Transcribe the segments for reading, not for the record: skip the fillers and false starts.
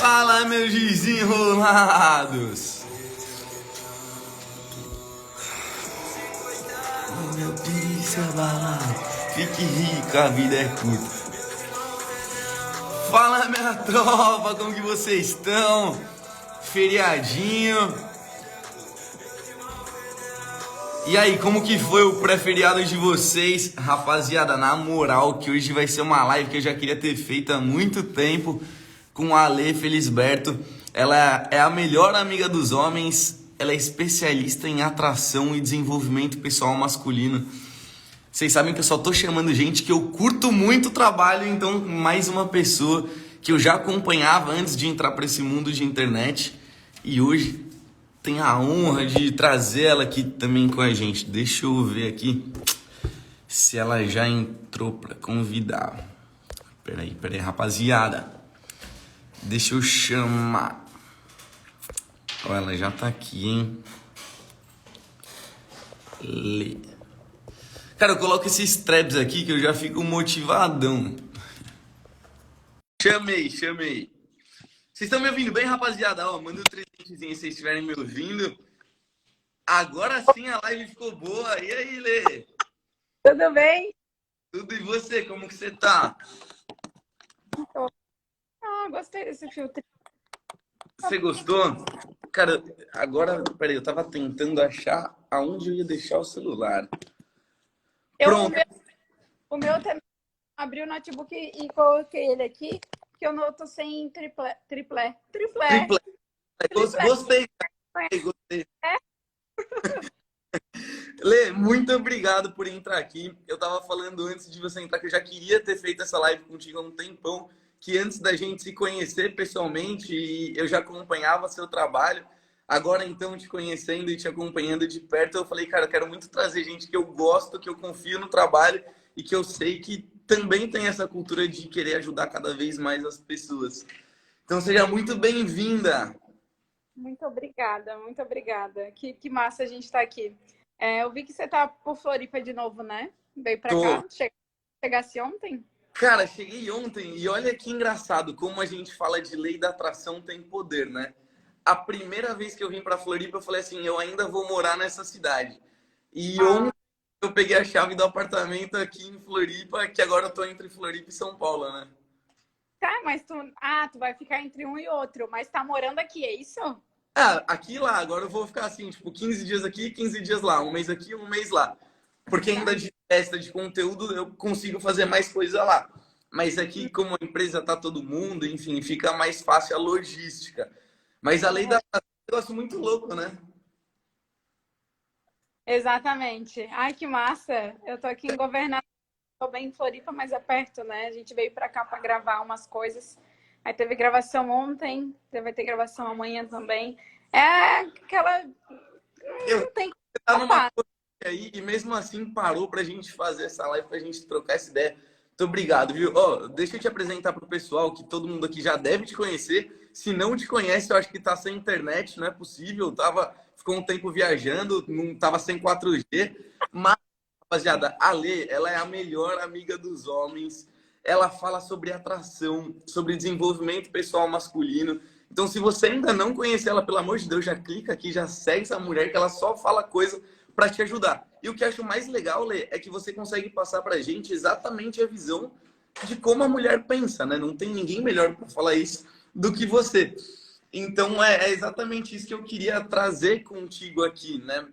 Fala, meus desenrolados! O meu piso é balado, fique rico, a vida é curta. Fala, minha tropa, como que vocês estão? Feriadinho. E aí, como que foi o pré-feriado de vocês? Rapaziada, na moral, que hoje vai ser uma live que eu já queria ter feito há muito tempo com a Ale Felisberto. Ela é a melhor amiga dos homens, ela é especialista em atração e desenvolvimento pessoal masculino. Vocês sabem que eu só tô chamando gente que eu curto muito o trabalho, então mais uma pessoa que eu já acompanhava antes de entrar para esse mundo de internet e hoje tenho a honra de trazer ela aqui também com a gente. Deixa eu ver aqui se ela já entrou para convidar. Peraí, rapaziada. Deixa eu chamar. Ó, ela já tá aqui, hein? Lê. Cara, eu coloco esses traps aqui que eu já fico motivadão. Chamei. Vocês estão me ouvindo bem, rapaziada? Ó, manda um trezentezinho se vocês estiverem me ouvindo. Agora sim a live ficou boa. E aí, Lê? Tudo bem? Tudo, e você? Como que você tá? Gostei desse filtro. Você gostou? Cara, agora, peraí, eu tava tentando achar aonde eu ia deixar o celular. Pronto. O meu também. Abri o notebook e coloquei ele aqui, que eu não tô sem triplé. Gostei. É? Lê, muito obrigado por entrar aqui. Eu tava falando antes de você entrar que eu já queria ter feito essa live contigo há um tempão, que antes da gente se conhecer pessoalmente, e eu já acompanhava seu trabalho. Agora, então, te conhecendo e te acompanhando de perto, eu falei, cara, eu quero muito trazer gente que eu gosto, que eu confio no trabalho e que eu sei que também tem essa cultura de querer ajudar cada vez mais as pessoas. Então, seja muito bem-vinda. Muito obrigada. Que massa a gente tá aqui. Eu vi que você tá por Floripa de novo, né? Veio pra cá. Chegasse ontem? Cara, cheguei ontem e olha que engraçado como a gente fala de lei da atração tem poder, né? A primeira vez que eu vim pra Floripa, eu falei assim, eu ainda vou morar nessa cidade. E ontem eu peguei a chave do apartamento aqui em Floripa, que agora eu tô entre Floripa e São Paulo, né? Tá, mas tu vai ficar entre um e outro, mas tá morando aqui, é isso? Aqui e lá. Agora eu vou ficar assim, tipo, 15 dias aqui, 15 dias lá. Um mês aqui, um mês lá. Porque ainda de festa, de conteúdo, eu consigo fazer mais coisa lá. Mas aqui, como a empresa tá todo mundo, enfim, fica mais fácil a logística. Mas a lei da atração é um negócio muito louco, né? Exatamente. Ai, que massa. Eu tô aqui em Governador, tô bem em Floripa, mas é perto, né? A gente veio pra cá pra gravar umas coisas. Aí teve gravação ontem, vai ter gravação amanhã também. É aquela... Não tem Você tá numa coisa aí e mesmo assim parou pra gente fazer essa live, pra gente trocar essa ideia. Muito obrigado, viu? Ó, deixa eu te apresentar pro pessoal, que todo mundo aqui já deve te conhecer. Se não te conhece, eu acho que tá sem internet, não é possível. Ficou um tempo viajando, não tava sem 4G. Mas, rapaziada, a Lê, ela é a melhor amiga dos homens. Ela fala sobre atração, sobre desenvolvimento pessoal masculino. Então, se você ainda não conhece ela, pelo amor de Deus, já clica aqui, já segue essa mulher, que ela só fala coisa para te ajudar. E o que eu acho mais legal, Lê, é que você consegue passar pra gente exatamente a visão de como a mulher pensa, né? Não tem ninguém melhor para falar isso do que você. Então, é exatamente isso que eu queria trazer contigo aqui, né?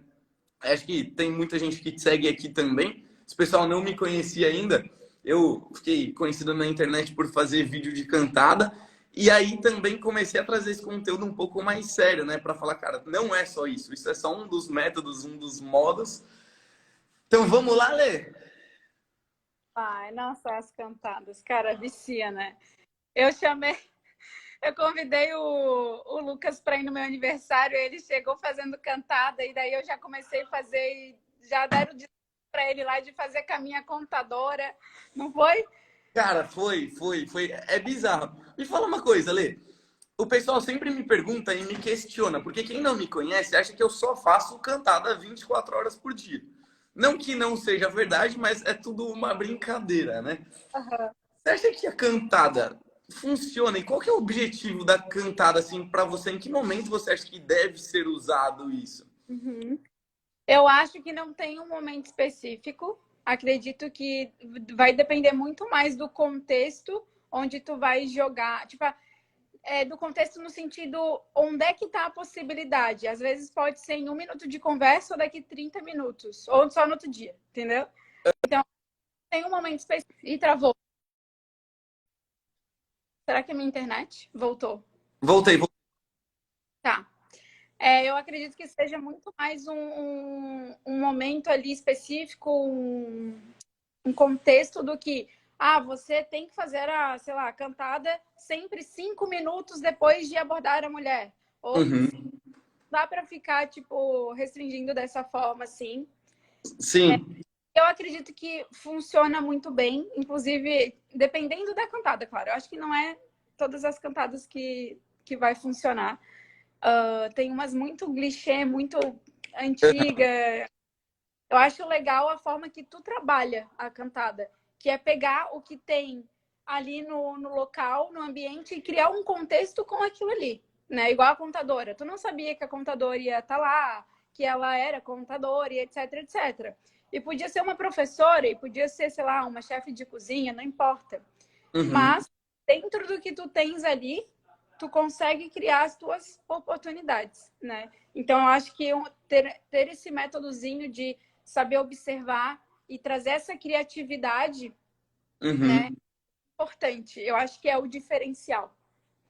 Acho que tem muita gente que te segue aqui também. Se o pessoal não me conhecia ainda, eu fiquei conhecido na internet por fazer vídeo de cantada. E aí também comecei a trazer esse conteúdo um pouco mais sério, né? Para falar, cara, não é só isso. Isso é só um dos métodos, um dos modos. Então vamos lá, Lê? Ai, nossa, as cantadas. Cara, vicia, né? Eu convidei o Lucas para ir no meu aniversário, ele chegou fazendo cantada, e daí eu já comecei a fazer, e já deram o para ele lá de fazer com a minha contadora, não foi? Cara, foi. É bizarro. Me fala uma coisa, Lê. O pessoal sempre me pergunta e me questiona, porque quem não me conhece acha que eu só faço cantada 24 horas por dia. Não que não seja verdade, mas é tudo uma brincadeira, né? Uhum. Você acha que a cantada funciona e qual que é o objetivo da cantada, assim, para você? Em que momento você acha que deve ser usado isso? Uhum. Eu acho que não tem um momento específico. Acredito que vai depender muito mais do contexto onde tu vai jogar. Tipo, do contexto no sentido onde é que tá a possibilidade. Às vezes pode ser em 1 minuto de conversa ou daqui 30 minutos. Ou só no outro dia, entendeu? Então, tem um momento específico. E travou. Será que a minha internet voltou? Voltei. Tá. Eu acredito que seja muito mais um momento ali específico, um contexto do que você tem que fazer sei lá, a cantada sempre 5 minutos depois de abordar a mulher. Ou Uhum. dá para ficar, tipo, restringindo dessa forma, assim. Sim. Eu acredito que funciona muito bem, inclusive, dependendo da cantada, claro. Eu acho que não é todas as cantadas que vai funcionar. Tem umas muito clichê, muito antiga. Eu acho legal a forma que tu trabalha a cantada, que é pegar o que tem ali no local, no ambiente, e criar um contexto com aquilo ali, né? Igual a contadora. Tu não sabia que a contadora ia estar lá, que ela era contadora, e etc, etc. E podia ser uma professora, e podia ser, sei lá, uma chefe de cozinha, não importa. Uhum. Mas, dentro do que tu tens ali, tu consegue criar as tuas oportunidades, né? Então, eu acho que ter esse métodozinho de saber observar e trazer essa criatividade, né, Uhum. é importante. Eu acho que é o diferencial.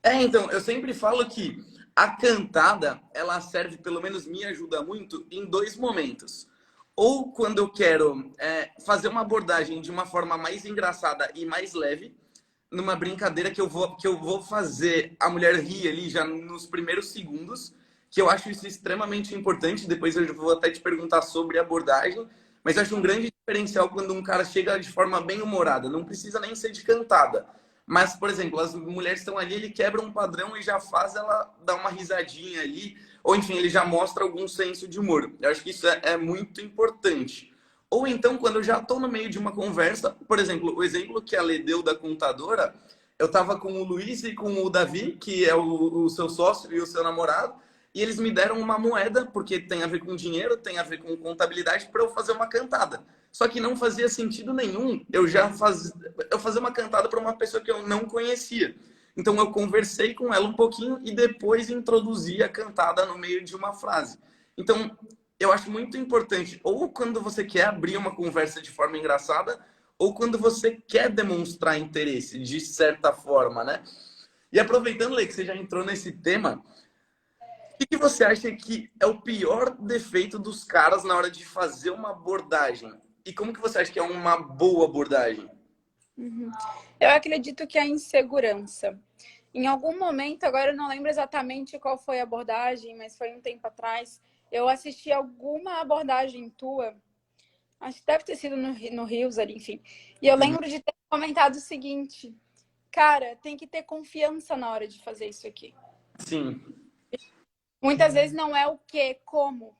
Então, eu sempre falo que a cantada, ela serve, pelo menos me ajuda muito, em dois momentos. Ou quando eu quero fazer uma abordagem de uma forma mais engraçada e mais leve, numa brincadeira que eu vou fazer a mulher rir ali já nos primeiros segundos, que eu acho isso extremamente importante. Depois eu vou até te perguntar sobre a abordagem, mas eu acho um grande diferencial quando um cara chega de forma bem humorada. Não precisa nem ser de cantada. Mas, por exemplo, as mulheres estão ali, ele quebra um padrão e já faz ela dar uma risadinha ali, ou enfim, ele já mostra algum senso de humor. Eu acho que isso é muito importante. Ou então, quando eu já estou no meio de uma conversa, por exemplo, o exemplo que a Lê deu da contadora, eu estava com o Luiz e com o Davi, que é o seu sócio e o seu namorado, e eles me deram uma moeda, porque tem a ver com dinheiro, tem a ver com contabilidade, para eu fazer uma cantada. Só que não fazia sentido nenhum eu fazer uma cantada para uma pessoa que eu não conhecia. Então eu conversei com ela um pouquinho e depois introduzi a cantada no meio de uma frase. Então, eu acho muito importante, ou quando você quer abrir uma conversa de forma engraçada, ou quando você quer demonstrar interesse, de certa forma, né? E aproveitando, Lê, que você já entrou nesse tema, o que você acha que é o pior defeito dos caras na hora de fazer uma abordagem? E como que você acha que é uma boa abordagem? Uhum. Eu acredito que a insegurança. Em algum momento, agora eu não lembro exatamente qual foi a abordagem, mas foi um tempo atrás, eu assisti alguma abordagem tua, acho que deve ter sido no Rios ali, enfim. E eu Uhum. lembro de ter comentado o seguinte: cara, tem que ter confiança na hora de fazer isso aqui. Sim. Muitas vezes não é o que, como.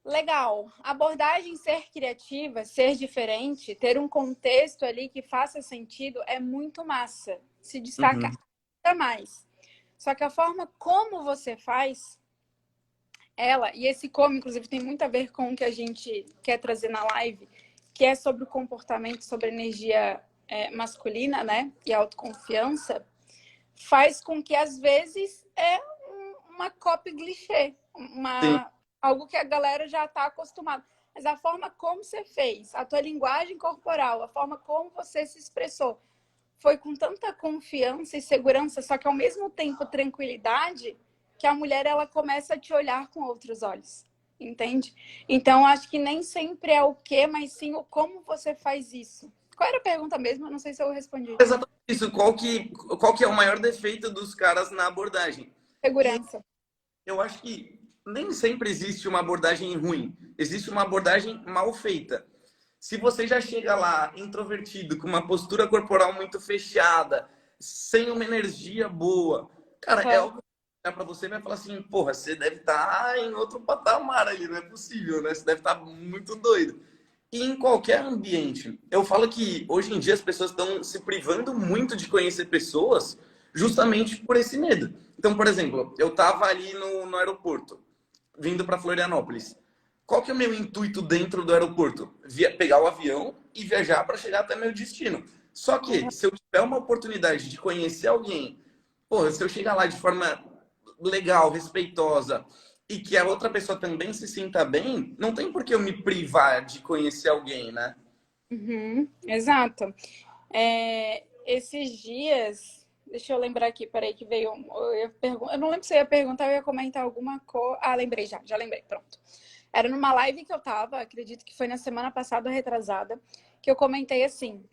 Legal. Abordagem ser criativa, ser diferente, ter um contexto ali que faça sentido é muito massa. Se destaca Uhum. ainda mais. Só que a forma como você faz ela, e esse como, inclusive, tem muito a ver com o que a gente quer trazer na live, que é sobre o comportamento, sobre a energia masculina, né? E a autoconfiança, faz com que, às vezes, uma cópia clichê, Sim. algo que a galera já está acostumada. Mas a forma como você fez, a tua linguagem corporal, a forma como você se expressou, foi com tanta confiança e segurança, só que ao mesmo tempo tranquilidade, que a mulher ela começa a te olhar com outros olhos, entende? Então acho que nem sempre é o que, mas sim o como você faz isso. Qual era a pergunta mesmo? Eu não sei se eu respondi. Exatamente isso. Qual que é o maior defeito dos caras na abordagem? E Segurança. eu acho que nem sempre existe uma abordagem ruim. Existe uma abordagem mal feita. Se você já chega lá introvertido, com uma postura corporal muito fechada, sem uma energia boa, cara, é Uhum. algo que para você vai falar assim, porra, você deve estar em outro patamar ali, não é possível, né? Você deve estar muito doido. e em qualquer ambiente. Eu falo que hoje em dia as pessoas estão se privando muito de conhecer pessoas justamente por esse medo. Então, por exemplo, eu estava ali no aeroporto, vindo para Florianópolis. Qual que é o meu intuito dentro do aeroporto? Pegar o avião e viajar para chegar até meu destino. Só que, se eu tiver uma oportunidade de conhecer alguém, porra, se eu chegar lá de forma legal, respeitosa, e que a outra pessoa também se sinta bem, não tem por que eu me privar de conhecer alguém, né? Uhum, exato. Esses dias, deixa eu lembrar aqui, peraí, que veio. Eu não lembro se eu ia perguntar, eu ia comentar alguma coisa. Ah, lembrei já lembrei, pronto. Era numa live que eu tava, acredito que foi na semana passada, retrasada, que eu comentei assim.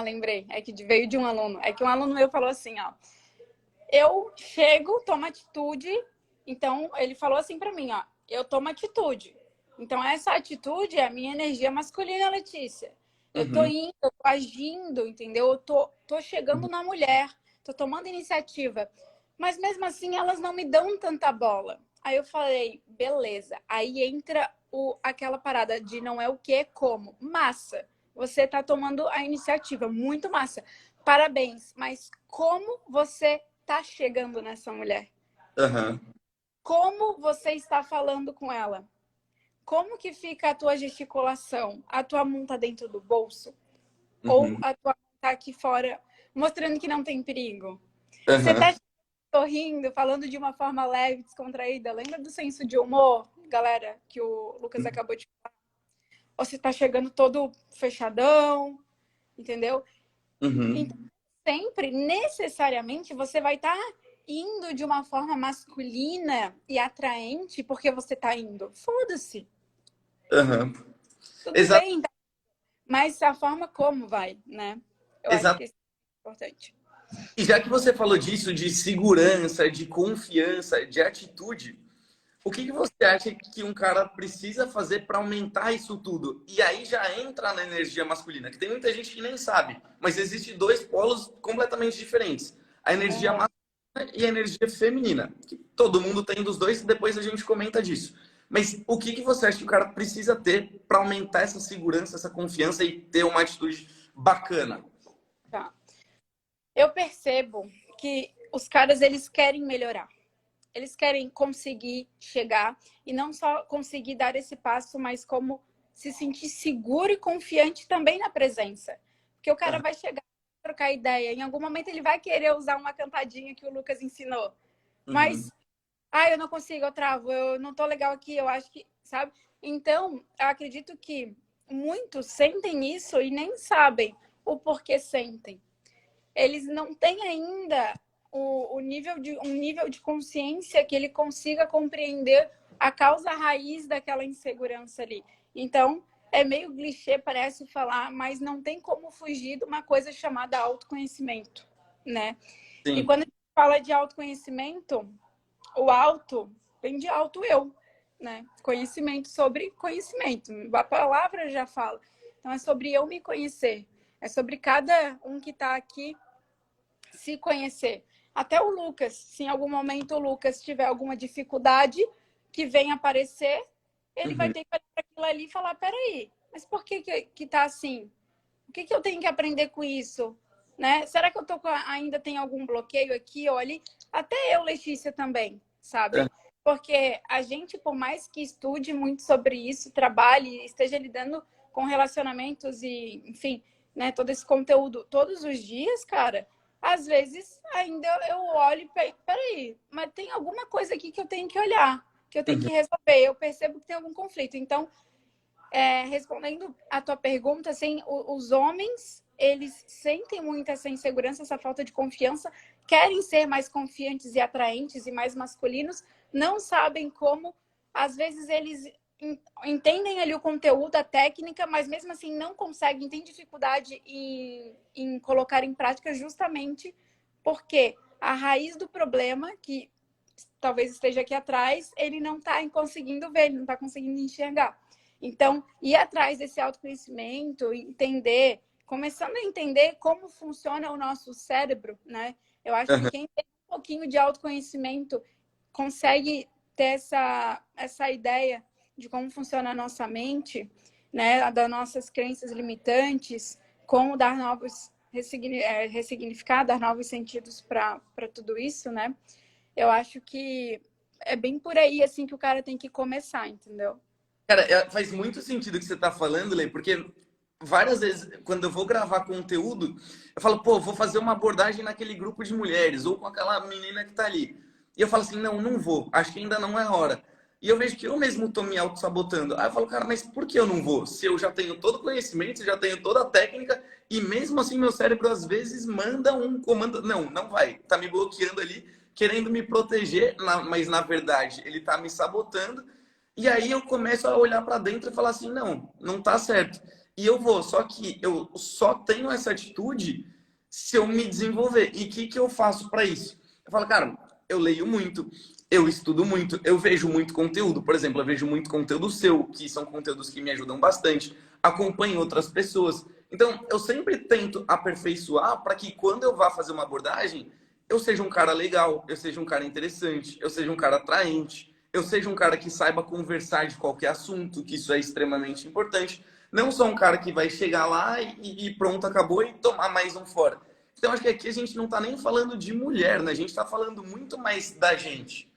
Lembrei, é que veio de um aluno. É que um aluno meu falou assim, ó. Eu chego, tomo atitude. Então, ele falou assim pra mim, ó. Eu tomo atitude. Então, essa atitude é a minha energia masculina, Letícia. Eu tô Uhum. indo, eu tô agindo, entendeu? Eu tô chegando na mulher, tô tomando iniciativa. Mas mesmo assim, elas não me dão tanta bola. Aí eu falei, beleza. Aí entra aquela parada de não é o que, é como. Massa. Você tá tomando a iniciativa, muito massa. Parabéns. Mas como você tá chegando nessa mulher? Uhum. Como você está falando com ela? Como que fica a tua gesticulação? A tua mão tá dentro do bolso? Ou Uhum. a tua mão tá aqui fora, mostrando que não tem perigo? Você Uhum. tá sorrindo, falando de uma forma leve, descontraída? Lembra do senso de humor, galera, que o Lucas acabou de falar? Ou você tá chegando todo fechadão, entendeu? Então, Uhum. sempre, necessariamente, você vai estar indo de uma forma masculina e atraente porque você tá indo. Foda-se. Uhum. Tudo Exato, bem, tá? Mas a forma como vai, né? Eu acho exato. que isso é importante. E já que você falou disso, de segurança, de confiança, de atitude, o que que você acha que um cara precisa fazer para aumentar isso tudo? E aí já entra na energia masculina, que tem muita gente que nem sabe, mas existem dois polos completamente diferentes: a energia Uhum. masculina e a energia feminina, que todo mundo tem dos dois, e depois a gente comenta disso. Mas o que que você acha que o cara precisa ter para aumentar essa segurança, essa confiança e ter uma atitude bacana? Tá. Eu percebo que os caras, eles querem melhorar. Eles querem conseguir chegar e não só conseguir dar esse passo, mas como se sentir seguro e confiante também na presença. Porque o cara vai chegar, trocar ideia, em algum momento ele vai querer usar uma cantadinha que o Lucas ensinou. Uhum. Mas, eu não consigo, eu travo, eu não tô legal aqui, eu acho que, sabe? Então, eu acredito que muitos sentem isso e nem sabem o porquê sentem. Eles não têm ainda um nível de consciência que ele consiga compreender a causa raiz daquela insegurança ali. Então, é meio clichê, parece falar, mas não tem como fugir de uma coisa chamada autoconhecimento, né? E Sim. quando a gente fala de autoconhecimento, o auto vem de auto eu, né? Conhecimento sobre conhecimento. A palavra já fala. Então, é sobre eu me conhecer. É sobre cada um que está aqui se conhecer. Até o Lucas, se em algum momento o Lucas tiver alguma dificuldade que venha aparecer, ele vai Uhum. ter que olhar para aquilo ali e falar: peraí, mas por que tá assim? O que eu tenho que aprender com isso? Né? Será que ainda tem algum bloqueio aqui ou ali? Até eu, Letícia, também, sabe? Porque a gente, por mais que estude muito sobre isso, trabalhe, esteja lidando com relacionamentos e, enfim, né, todo esse conteúdo todos os dias, cara, às vezes ainda eu olho e peraí, mas tem alguma coisa aqui que eu tenho que olhar, que eu tenho Uhum. que resolver. Eu percebo que tem algum conflito. Então, respondendo a tua pergunta, assim, os homens, eles sentem muito essa insegurança, essa falta de confiança, querem ser mais confiantes e atraentes e mais masculinos, não sabem como, às vezes eles entendem ali o conteúdo, a técnica, mas mesmo assim não conseguem, têm dificuldade em colocar em prática justamente porque a raiz do problema, que talvez esteja aqui atrás, ele não está conseguindo ver, ele não está conseguindo enxergar. Então, ir atrás desse autoconhecimento, entender, começando a entender como funciona o nosso cérebro, né? Eu acho que Uhum. quem tem um pouquinho de autoconhecimento consegue ter essa ideia de como funciona a nossa mente, né, das nossas crenças limitantes, como dar novos ressignificar, dar novos sentidos para tudo isso, né? Eu acho que é bem por aí assim que o cara tem que começar, entendeu? Cara, faz muito sentido o que você tá falando, Lê, porque várias vezes, quando eu vou gravar conteúdo, eu falo, pô, vou fazer uma abordagem naquele grupo de mulheres, ou com aquela menina que tá ali. E eu falo assim, não, não vou, acho que ainda não é hora. E eu vejo que eu mesmo tô me auto-sabotando. Aí eu falo, cara, mas por que eu não vou? Se eu já tenho todo o conhecimento, já tenho toda a técnica, e mesmo assim meu cérebro às vezes manda um comando. Não, não vai. Tá me bloqueando ali, querendo me proteger, mas na verdade ele tá me sabotando. E aí eu começo a olhar para dentro e falar assim, não, não tá certo. E eu vou, só que eu só tenho essa atitude se eu me desenvolver. E o que eu faço para isso? Eu falo, cara, eu leio muito, eu estudo muito, eu vejo muito conteúdo. Por exemplo, eu vejo muito conteúdo seu, que são conteúdos que me ajudam bastante. Acompanho outras pessoas. Então, eu sempre tento aperfeiçoar para que quando eu vá fazer uma abordagem, eu seja um cara legal, eu seja um cara interessante, eu seja um cara atraente, eu seja um cara que saiba conversar de qualquer assunto, que isso é extremamente importante. Não sou um cara que vai chegar lá e pronto, acabou e tomar mais um fora. Então, acho que aqui a gente não está nem falando de mulher, né? A gente está falando muito mais da gente.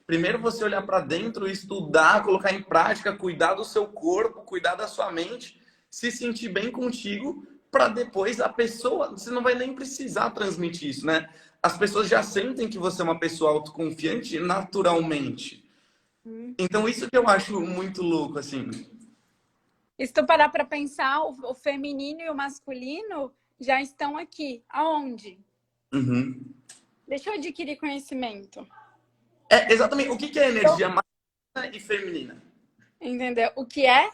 Primeiro você olhar para dentro, estudar, colocar em prática, cuidar do seu corpo, cuidar da sua mente, se sentir bem contigo, para depois a pessoa, você não vai nem precisar transmitir isso, né? As pessoas já sentem que você é uma pessoa autoconfiante naturalmente. Então isso que eu acho muito louco, assim. E se tu parar para pensar, o feminino e o masculino já estão aqui. Aonde? Uhum. Deixa eu adquirir conhecimento. É, exatamente. O que é Então, energia masculina e feminina? entendeu? O que é?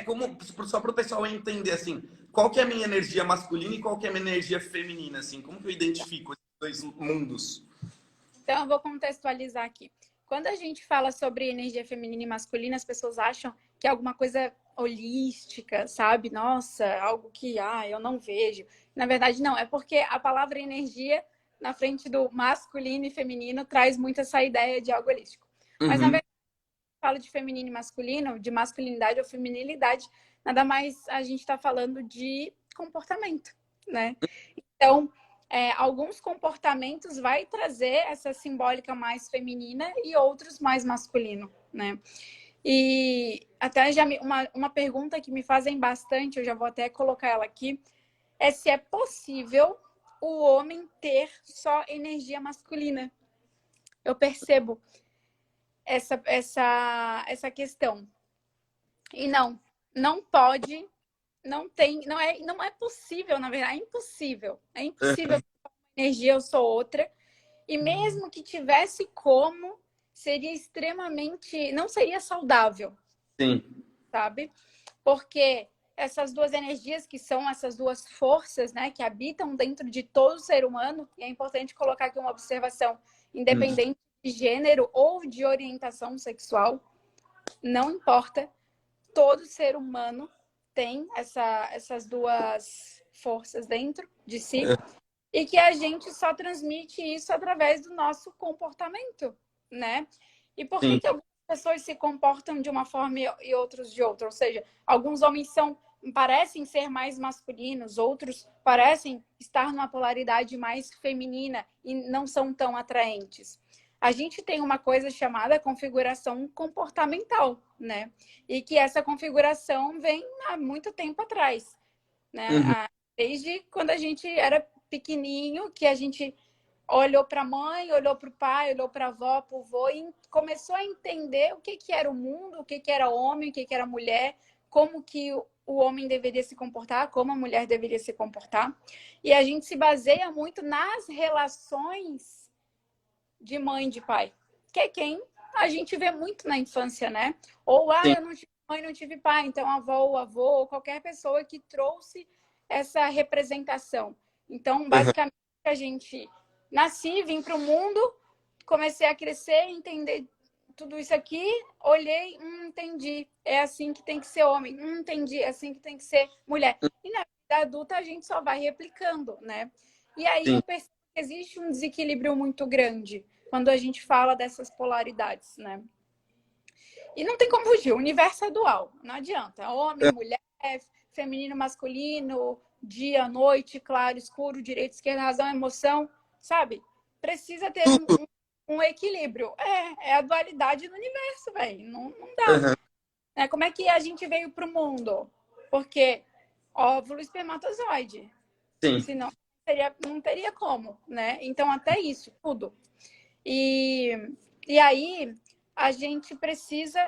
Como, só para o pessoal entender, assim, qual que é a minha energia masculina e qual que é a minha energia feminina, assim, como que eu identifico esses dois mundos? Então, eu vou contextualizar aqui. Quando a gente fala sobre energia feminina e masculina, as pessoas acham que é alguma coisa holística, sabe? Nossa, algo que eu não vejo. Na verdade, não. É porque a palavra energia, na frente do masculino e feminino, traz muito essa ideia de algo holístico. Mas, na Uhum. verdade, fala de feminino e masculino, de masculinidade ou feminilidade, nada mais a gente está falando de comportamento, né? Então, alguns comportamentos vai trazer essa simbólica mais feminina e outros mais masculino, né? E até já uma pergunta que me fazem bastante, eu já vou até colocar ela aqui, é se é possível o homem ter só energia masculina. Eu percebo essa questão. E não pode, não tem, não é possível, na verdade, é impossível. É impossível energia, eu sou outra. E mesmo que tivesse como, seria extremamente. Não seria saudável, Sim, sabe? Porque essas duas energias, que são essas duas forças, né, que habitam dentro de todo ser humano, e é importante colocar aqui uma observação, independente de gênero ou de orientação sexual, não importa, todo ser humano tem essas duas forças dentro de si e que a gente só transmite isso através do nosso comportamento, né? E por que sim, que algumas pessoas se comportam de uma forma e outros de outra? Ou seja, alguns homens parecem ser mais masculinos, outros parecem estar numa polaridade mais feminina e não são tão atraentes. A gente tem uma coisa chamada configuração comportamental, né? E que essa configuração vem há muito tempo atrás, uhum, né? Desde quando a gente era pequenininho, que a gente olhou para a mãe, olhou para o pai, olhou para a avó, para o vô e começou a entender o que que era o mundo, o que que era homem, o que que era mulher, como que o homem deveria se comportar, como a mulher deveria se comportar. E a gente se baseia muito nas relações de mãe e de pai, que é quem a gente vê muito na infância, né? Ou, sim, eu não tive mãe, não tive pai, então a avó ou avô, ou qualquer pessoa que trouxe essa representação. Então, uhum, basicamente, a gente nasci, vim para o mundo, comecei a crescer, entender tudo isso aqui, olhei, entendi, é assim que tem que ser homem, entendi, é assim que tem que ser mulher. E na vida adulta a gente só vai replicando, né? E aí sim. eu percebo que existe um desequilíbrio muito grande quando a gente fala dessas polaridades, né? E não tem como fugir, o universo é dual, não adianta. Homem, mulher, feminino, masculino, dia, noite, claro, escuro, direita, esquerda, razão, emoção, sabe? Precisa ter um equilíbrio. É a dualidade do universo, velho. Não dá. Uhum. Como é que a gente veio pro mundo? Porque óvulo, espermatozoide. Sim. Senão não teria como, né? Então, até isso, tudo. E aí, a gente precisa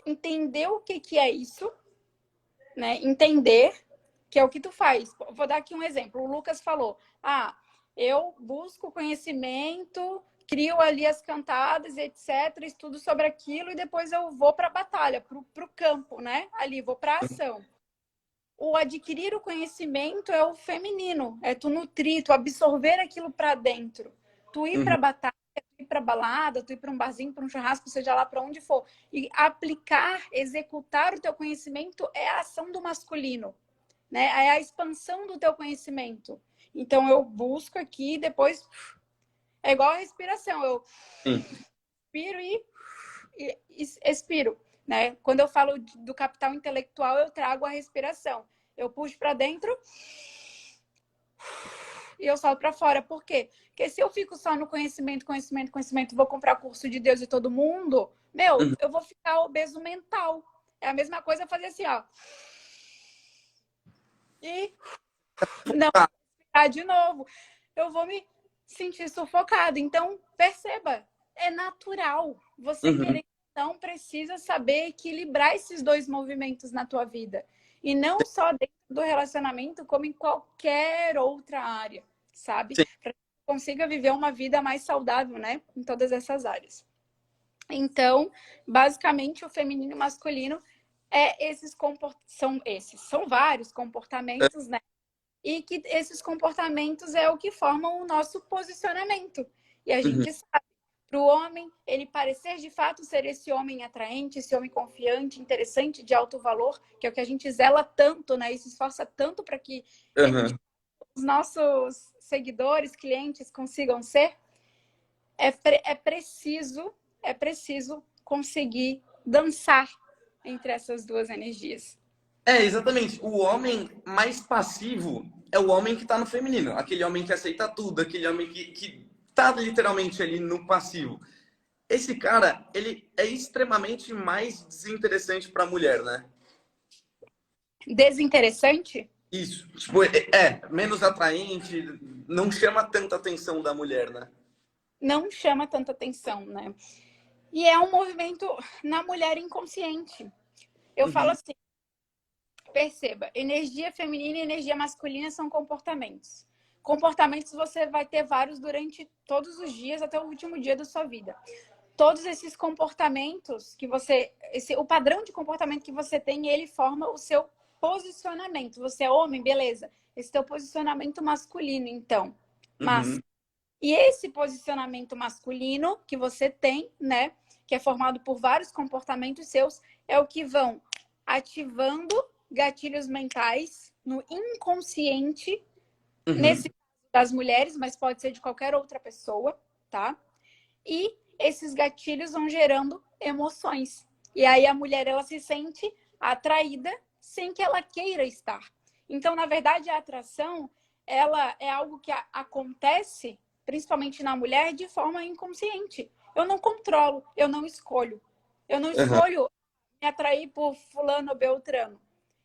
entender o que é isso, né? Entender que é o que tu faz. Vou dar aqui um exemplo. O Lucas falou, eu busco conhecimento, crio ali as cantadas, etc., estudo sobre aquilo e depois eu vou para a batalha, para o campo, né? Ali, vou para a ação. O adquirir o conhecimento é o feminino, é tu nutrir, tu absorver aquilo para dentro. Tu ir para a batalha, tu ir para a balada, tu ir para um barzinho, para um churrasco, seja lá para onde for. E aplicar, executar o teu conhecimento é a ação do masculino, né? É a expansão do teu conhecimento. Então, eu busco aqui, depois... É igual a respiração. Eu inspiro e expiro, né? Quando eu falo do capital intelectual, eu trago a respiração. Eu puxo para dentro e eu solto para fora. Por quê? Porque se eu fico só no conhecimento, vou comprar curso de Deus e todo mundo, eu vou ficar obeso mental. É a mesma coisa fazer assim, ó. E não respirar de novo. Eu vou me sentir sufocado. Então, perceba, é natural. Você querer, então, precisa saber equilibrar esses dois movimentos na tua vida. E não só dentro do relacionamento, como em qualquer outra área, sabe? Para que você consiga viver uma vida mais saudável, né? Em todas essas áreas. Então, basicamente, o feminino e o masculino são vários comportamentos, né? E que esses comportamentos é o que formam o nosso posicionamento. E a gente sabe, para o homem, ele parecer de fato ser esse homem atraente, esse homem confiante, interessante, de alto valor, que é o que a gente zela tanto, né? E se esforça tanto para que os nossos seguidores, clientes consigam ser, é preciso conseguir dançar entre essas duas energias. Exatamente. O homem mais passivo é o homem que tá no feminino. Aquele homem que aceita tudo, aquele homem que tá literalmente ali no passivo. Esse cara, ele é extremamente mais desinteressante pra mulher, né? Desinteressante? Isso. Tipo, menos atraente, não chama tanta atenção da mulher, né? Não chama tanta atenção, né? E é um movimento na mulher inconsciente. Eu falo assim, perceba, energia feminina e energia masculina são comportamentos. Comportamentos você vai ter vários durante todos os dias, até o último dia da sua vida. Todos esses comportamentos que o padrão de comportamento que você tem, ele forma o seu posicionamento. Você é homem, beleza. Esse teu posicionamento masculino, então. Mas e esse posicionamento masculino que você tem, né, que é formado por vários comportamentos seus, é o que vão ativando gatilhos mentais no inconsciente, nesse caso das mulheres, mas pode ser de qualquer outra pessoa, tá? E esses gatilhos vão gerando emoções. E aí a mulher, ela se sente atraída sem que ela queira estar. Então, na verdade, a atração, ela é algo que acontece, principalmente na mulher, de forma inconsciente. Eu não controlo, eu não escolho. Eu não escolho me atrair por fulano ou beltrano.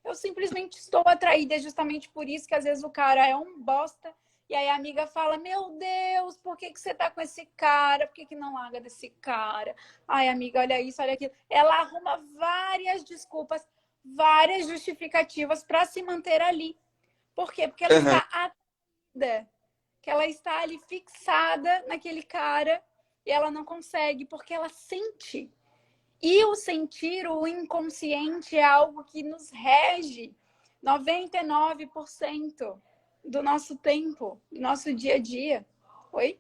Eu simplesmente estou atraída. É justamente por isso que às vezes o cara é um bosta. E aí a amiga fala, meu Deus, por que você tá com esse cara? Por que não larga desse cara? Ai, amiga, olha isso, olha aquilo. Ela arruma várias desculpas, várias justificativas para se manter ali. Por quê? Porque ela está atraída. Que ela está ali fixada naquele cara e ela não consegue, porque ela sente. E o sentir, o inconsciente, é algo que nos rege 99% do nosso tempo, do nosso dia a dia. Oi?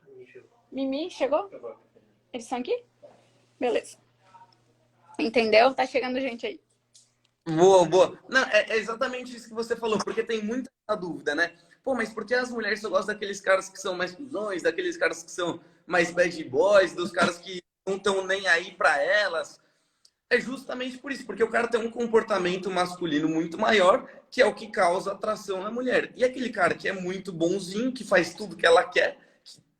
Mimi, chegou? Eles estão aqui? Beleza. Entendeu? Tá chegando gente aí. Boa, boa. Não, é exatamente isso que você falou, porque tem muita dúvida, né? Pô, mas por que as mulheres só gostam daqueles caras que são mais cuzões, daqueles caras que são mais bad boys, dos caras que não estão nem aí pra elas? É justamente por isso, porque o cara tem um comportamento masculino muito maior, que é o que causa atração na mulher. E aquele cara que é muito bonzinho, que faz tudo que ela quer,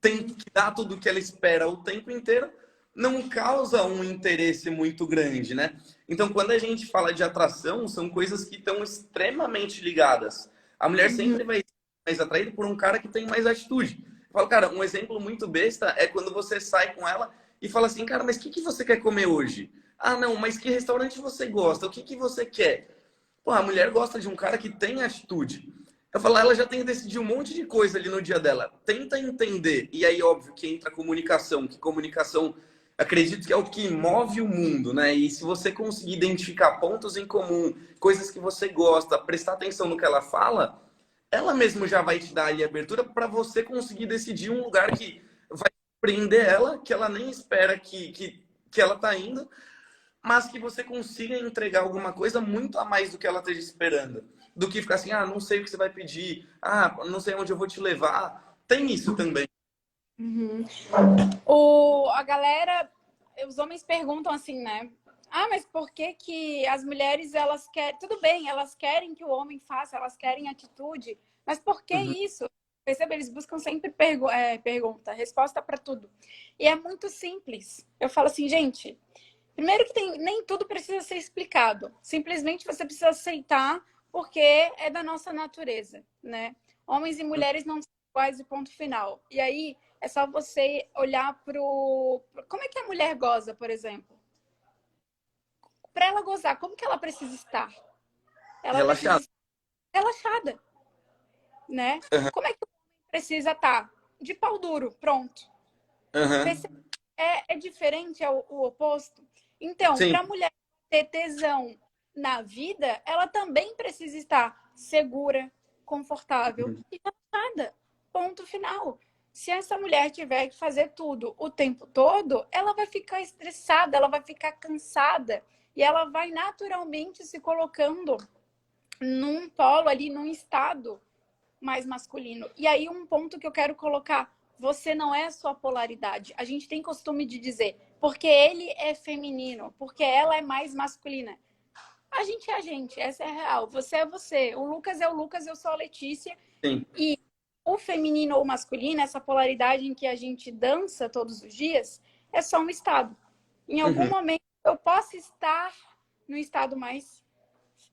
que dá tudo que ela espera o tempo inteiro, não causa um interesse muito grande, né? Então, quando a gente fala de atração, são coisas que estão extremamente ligadas. A mulher Uhum. sempre vai ser mais atraída por um cara que tem mais atitude. Eu falo, cara, um exemplo muito besta é quando você sai com ela e fala assim, cara, mas o que você quer comer hoje? Ah, não, mas que restaurante você gosta? O que você quer? Pô, a mulher gosta de um cara que tem atitude. Eu falo, ela já tem que decidir um monte de coisa ali no dia dela. Tenta entender. E aí, óbvio, que entra a comunicação, que comunicação, acredito que é o que move o mundo, né? E se você conseguir identificar pontos em comum, coisas que você gosta, prestar atenção no que ela fala, ela mesmo já vai te dar ali a abertura para você conseguir decidir um lugar que vai prender ela, que ela nem espera que ela tá indo, mas que você consiga entregar alguma coisa muito a mais do que ela esteja esperando. Do que ficar assim, ah, não sei o que você vai pedir, ah, não sei onde eu vou te levar. Tem isso também. Uhum. A galera, os homens perguntam assim, né? Ah, mas por que que as mulheres, elas querem... Tudo bem, elas querem que o homem faça, elas querem atitude, mas por que Uhum. isso? Percebe? Eles buscam sempre pergunta, resposta para tudo. E é muito simples. Eu falo assim, gente, primeiro que nem tudo precisa ser explicado. Simplesmente você precisa aceitar porque é da nossa natureza, né? Homens e mulheres não são iguais e ponto final. E aí é só você olhar pro... Como é que a mulher goza, por exemplo? Para ela gozar, como que ela precisa estar? Ela precisa Relaxado. estar relaxada, né? Uhum. Como é que o homem precisa estar? De pau duro, pronto. Uhum. É diferente, é o oposto. Então, Sim. para a mulher ter tesão na vida, ela também precisa estar segura, confortável Uhum. e relaxada. Ponto final. Se essa mulher tiver que fazer tudo o tempo todo, ela vai ficar estressada, ela vai ficar cansada e ela vai naturalmente se colocando num polo ali, num estado mais masculino. E aí um ponto que eu quero colocar, você não é sua polaridade. A gente tem costume de dizer, porque ele é feminino, porque ela é mais masculina. A gente é a gente, essa é a real. Você é você. O Lucas é o Lucas, eu sou a Letícia. Sim. E o feminino ou masculino, essa polaridade em que a gente dança todos os dias, é só um estado. Em algum Uhum. momento eu posso estar no estado mais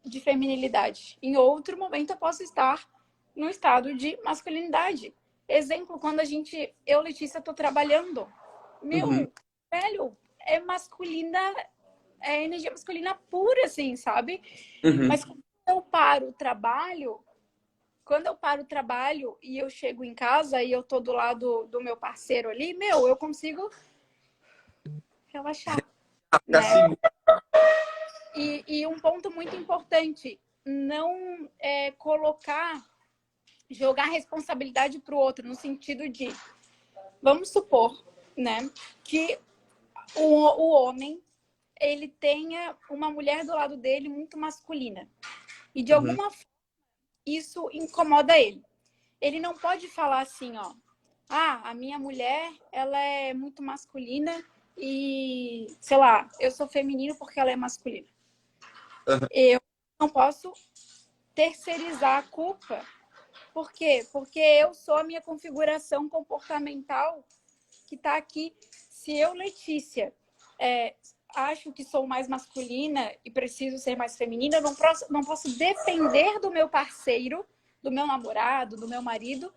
de feminilidade. Em outro momento eu posso estar no estado de masculinidade. Exemplo, quando eu, Letícia, tô trabalhando. Uhum. Meu, velho, é masculina, é energia masculina pura, assim, sabe? Uhum. Mas quando eu paro o trabalho e eu chego em casa e eu tô do lado do meu parceiro ali, meu, eu consigo relaxar, Ficar né? seguro. E um ponto muito importante, não jogar responsabilidade para o outro, no sentido de, vamos supor, né, que o homem, ele tenha uma mulher do lado dele muito masculina. E de Uhum. alguma forma, isso incomoda ele. Ele não pode falar assim, ó, ah, a minha mulher, ela é muito masculina e, sei lá, eu sou feminino porque ela é masculina. Uhum. Eu não posso terceirizar a culpa. Por quê? Porque eu sou a minha configuração comportamental que está aqui. Se eu, Letícia, acho que sou mais masculina e preciso ser mais feminina, eu não posso depender do meu parceiro, do meu namorado, do meu marido,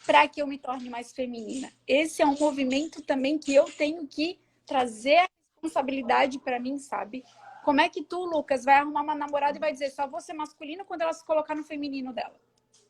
para que eu me torne mais feminina. Esse é um movimento também que eu tenho que trazer a responsabilidade para mim, sabe? Como é que tu, Lucas, vai arrumar uma namorada e vai dizer só vou ser masculino quando ela se colocar no feminino dela?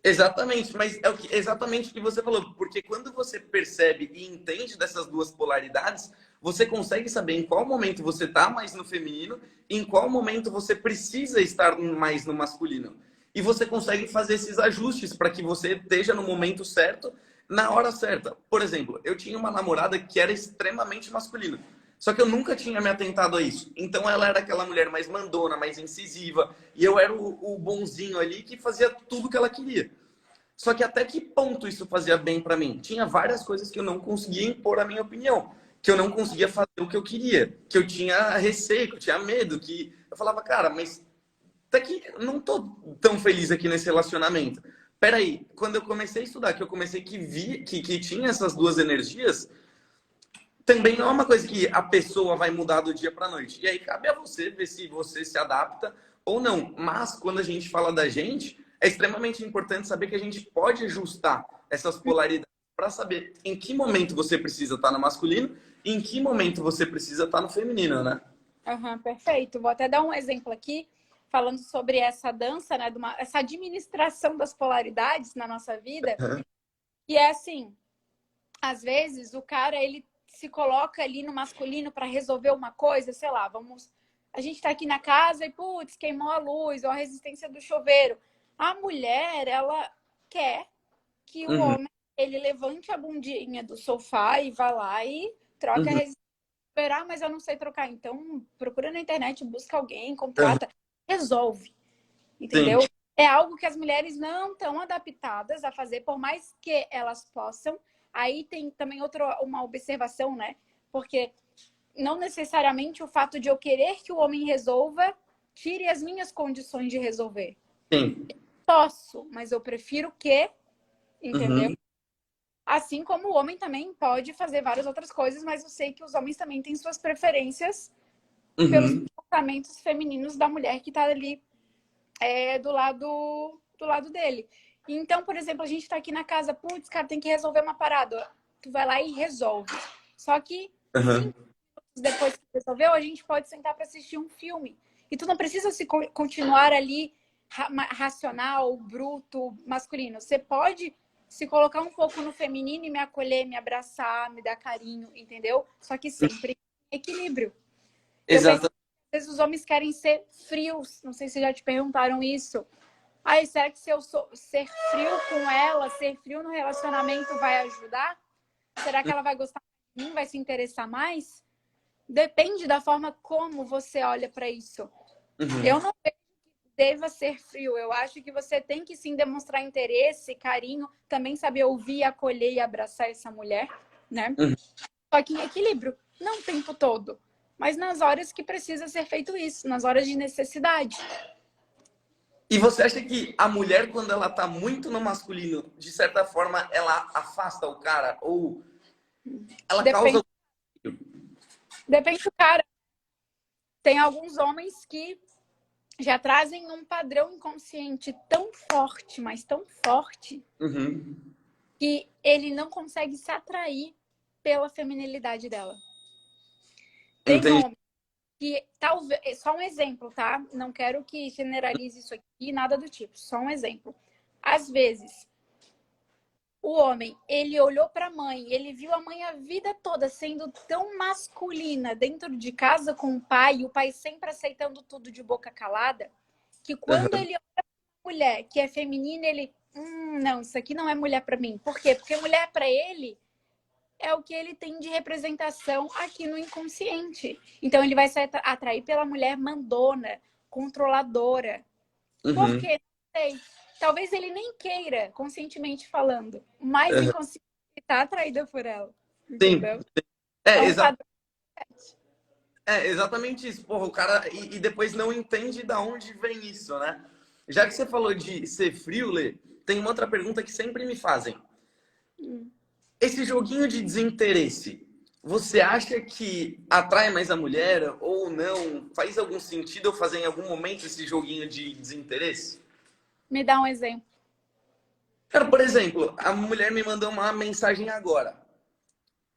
Exatamente, mas é exatamente o que você falou, porque quando você percebe e entende dessas duas polaridades, você consegue saber em qual momento você está mais no feminino e em qual momento você precisa estar mais no masculino. E você consegue fazer esses ajustes para que você esteja no momento certo, na hora certa. Por exemplo, eu tinha uma namorada que era extremamente masculina, só que eu nunca tinha me atentado a isso. Então ela era aquela mulher mais mandona, mais incisiva, e eu era o bonzinho ali que fazia tudo que ela queria. Só que até que ponto isso fazia bem para mim? Tinha várias coisas que eu não conseguia impor a minha opinião. que eu não conseguia fazer o que eu queria, que eu tinha receio, que eu tinha medo, que eu falava, cara, mas até que não tô tão feliz aqui nesse relacionamento. Peraí, quando eu comecei a estudar, que eu comecei que tinha essas duas energias, também não é uma coisa que a pessoa vai mudar do dia para a noite. E aí cabe a você ver se você se adapta ou não. Mas quando a gente fala da gente, é extremamente importante saber que a gente pode ajustar essas polaridades para saber em que momento você precisa estar no masculino e em que momento você precisa estar no feminino, né? Uhum, perfeito. Vou até dar um exemplo aqui, falando sobre essa dança, né, essa administração das polaridades na nossa vida. Uhum. E é assim, às vezes o cara, ele se coloca ali no masculino para resolver uma coisa, sei lá, a gente tá aqui na casa e, putz, queimou a luz, ou a resistência do chuveiro. A mulher, ela quer que o Uhum. homem, ele levante a bundinha do sofá e vá lá e troca a Uhum. resistência. Ah, mas eu não sei trocar. Então, procura na internet, busca alguém, Uhum. contrata, resolve. Sim. Entendeu? É algo que as mulheres não estão adaptadas a fazer, por mais que elas possam. Aí tem também uma observação, né? Porque não necessariamente o fato de eu querer que o homem resolva tire as minhas condições de resolver. Sim. Posso, mas eu prefiro que, entendeu? Uhum. Assim como o homem também pode fazer várias outras coisas, mas eu sei que os homens também têm suas preferências pelos Uhum. comportamentos femininos da mulher que está ali do lado dele. Então, por exemplo, a gente tá aqui na casa, putz, cara, tem que resolver uma parada. Tu vai lá e resolve. Só que Uhum. 5 minutos depois que resolveu, a gente pode sentar para assistir um filme. E tu não precisa se continuar ali racional, bruto, masculino. Você pode se colocar um pouco no feminino e me acolher, me abraçar, me dar carinho, entendeu? Só que sempre em equilíbrio. Eu percebo Exato. que às vezes os homens querem ser frios. Não sei se já te perguntaram isso. Aí, será que se eu ser frio com ela, ser frio no relacionamento vai ajudar? Será que ela vai gostar de mim, vai se interessar mais? Depende da forma como você olha para isso. Uhum. Eu não vejo que deva ser frio. Eu acho que você tem que sim demonstrar interesse, carinho, também saber ouvir, acolher e abraçar essa mulher, né? Uhum. Só que em equilíbrio, não o tempo todo, mas nas horas que precisa ser feito isso, nas horas de necessidade. E você acha que a mulher, quando ela tá muito no masculino, de certa forma, ela afasta o cara? Ou ela causa... Depende, depende do cara. Tem alguns homens que já trazem um padrão inconsciente tão forte, mas tão forte, Uhum. que ele não consegue se atrair pela feminilidade dela. Tem Entendi. homem que, talvez, só um exemplo, tá? Não quero que generalize isso aqui, nada do tipo, só um exemplo. Às vezes, o homem, ele olhou para a mãe, ele viu a mãe a vida toda sendo tão masculina dentro de casa com o pai, e o pai sempre aceitando tudo de boca calada, que quando Uhum. ele olha para mulher que é feminina, ele, não, isso aqui não é mulher para mim. Por quê? Porque mulher para ele é o que ele tem de representação aqui no inconsciente. Então ele vai se atrair pela mulher mandona, controladora. Por Uhum. quê? Não sei. Talvez ele nem queira, conscientemente falando, mas Uhum. inconscientemente está atraída por ela. Sim. Entendeu? É É, um padrão. exatamente isso. Porra, o cara... E depois não entende da onde vem isso, né? Já que você falou de ser frio, Lê, tem uma outra pergunta que sempre me fazem. Esse joguinho de desinteresse, você acha que atrai mais a mulher ou não? Faz algum sentido eu fazer em algum momento esse joguinho de desinteresse? Me dá um exemplo. Cara, por exemplo, a mulher me mandou uma mensagem agora.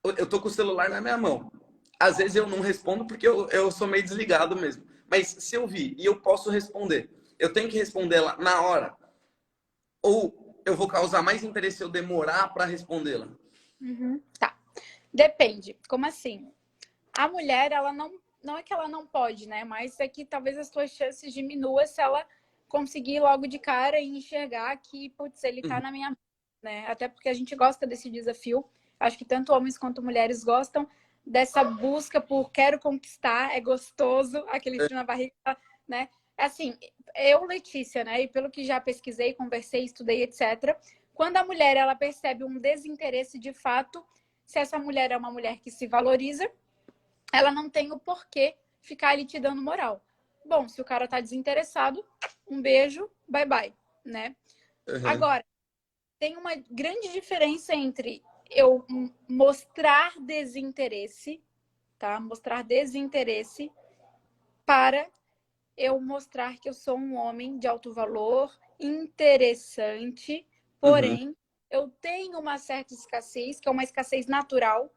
Eu tô com o celular na minha mão. Às vezes eu não respondo porque eu sou meio desligado mesmo. Mas se eu vi e eu posso responder, eu tenho que responder ela na hora? Ou eu vou causar mais interesse se eu demorar para respondê-la? Uhum. Tá. Depende. Como assim? A mulher, ela não é que ela não pode, né? Mas é que talvez as suas chances diminuam se ela conseguir logo de cara e enxergar que, putz, ele tá Uhum. na minha mão, né? Até porque a gente gosta desse desafio. Acho que tanto homens quanto mulheres gostam dessa busca por quero conquistar, é gostoso, aquele frio na barriga, né? É assim, eu, Letícia, né? E pelo que já pesquisei, conversei, estudei, etc. Quando a mulher ela percebe um desinteresse de fato, Se essa mulher é uma mulher que se valoriza, ela não tem o porquê ficar ali te dando moral. Bom, se o cara tá desinteressado, um beijo, bye bye, né? Uhum. Agora, tem uma grande diferença entre eu mostrar desinteresse, tá? Mostrar desinteresse para eu mostrar que eu sou um homem de alto valor, interessante, porém, eu tenho uma certa escassez, que é uma escassez natural,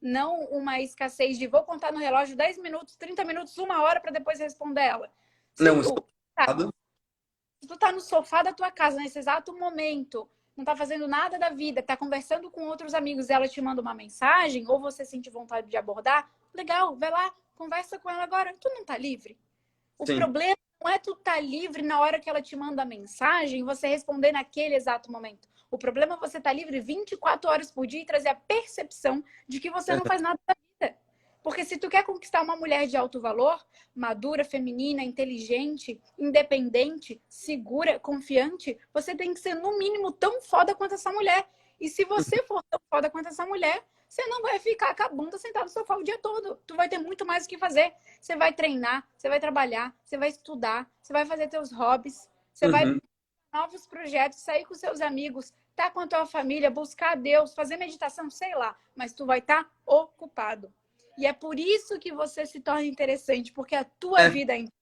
não uma escassez de vou contar no relógio 10 minutos, 30 minutos, 1 hora para depois responder ela. Se Não, tu tá no sofá da tua casa nesse exato momento, não tá fazendo nada da vida, tá conversando com outros amigos e ela te manda uma mensagem, ou você sente vontade de abordar, legal, vai lá, conversa com ela agora. Tu não tá livre? O sim. problema não é tu tá livre na hora que ela te manda a mensagem e você responder naquele exato momento. O problema é você estar livre 24 horas por dia e trazer a percepção de que você não faz nada da vida. Porque se tu quer conquistar uma mulher de alto valor, madura, feminina, inteligente, independente, segura, confiante, você tem que ser, no mínimo, tão foda quanto essa mulher. E se você for tão foda quanto essa mulher, você não vai ficar com a bunda sentada no sofá o dia todo. Tu vai ter muito mais o que fazer. Você vai treinar, você vai trabalhar, você vai estudar, você vai fazer teus hobbies, você vai novos projetos, sair com seus amigos, estar com a tua família, buscar Deus, fazer meditação, sei lá. Mas tu vai estar ocupado. E é por isso que você se torna interessante, porque a tua vida é importante.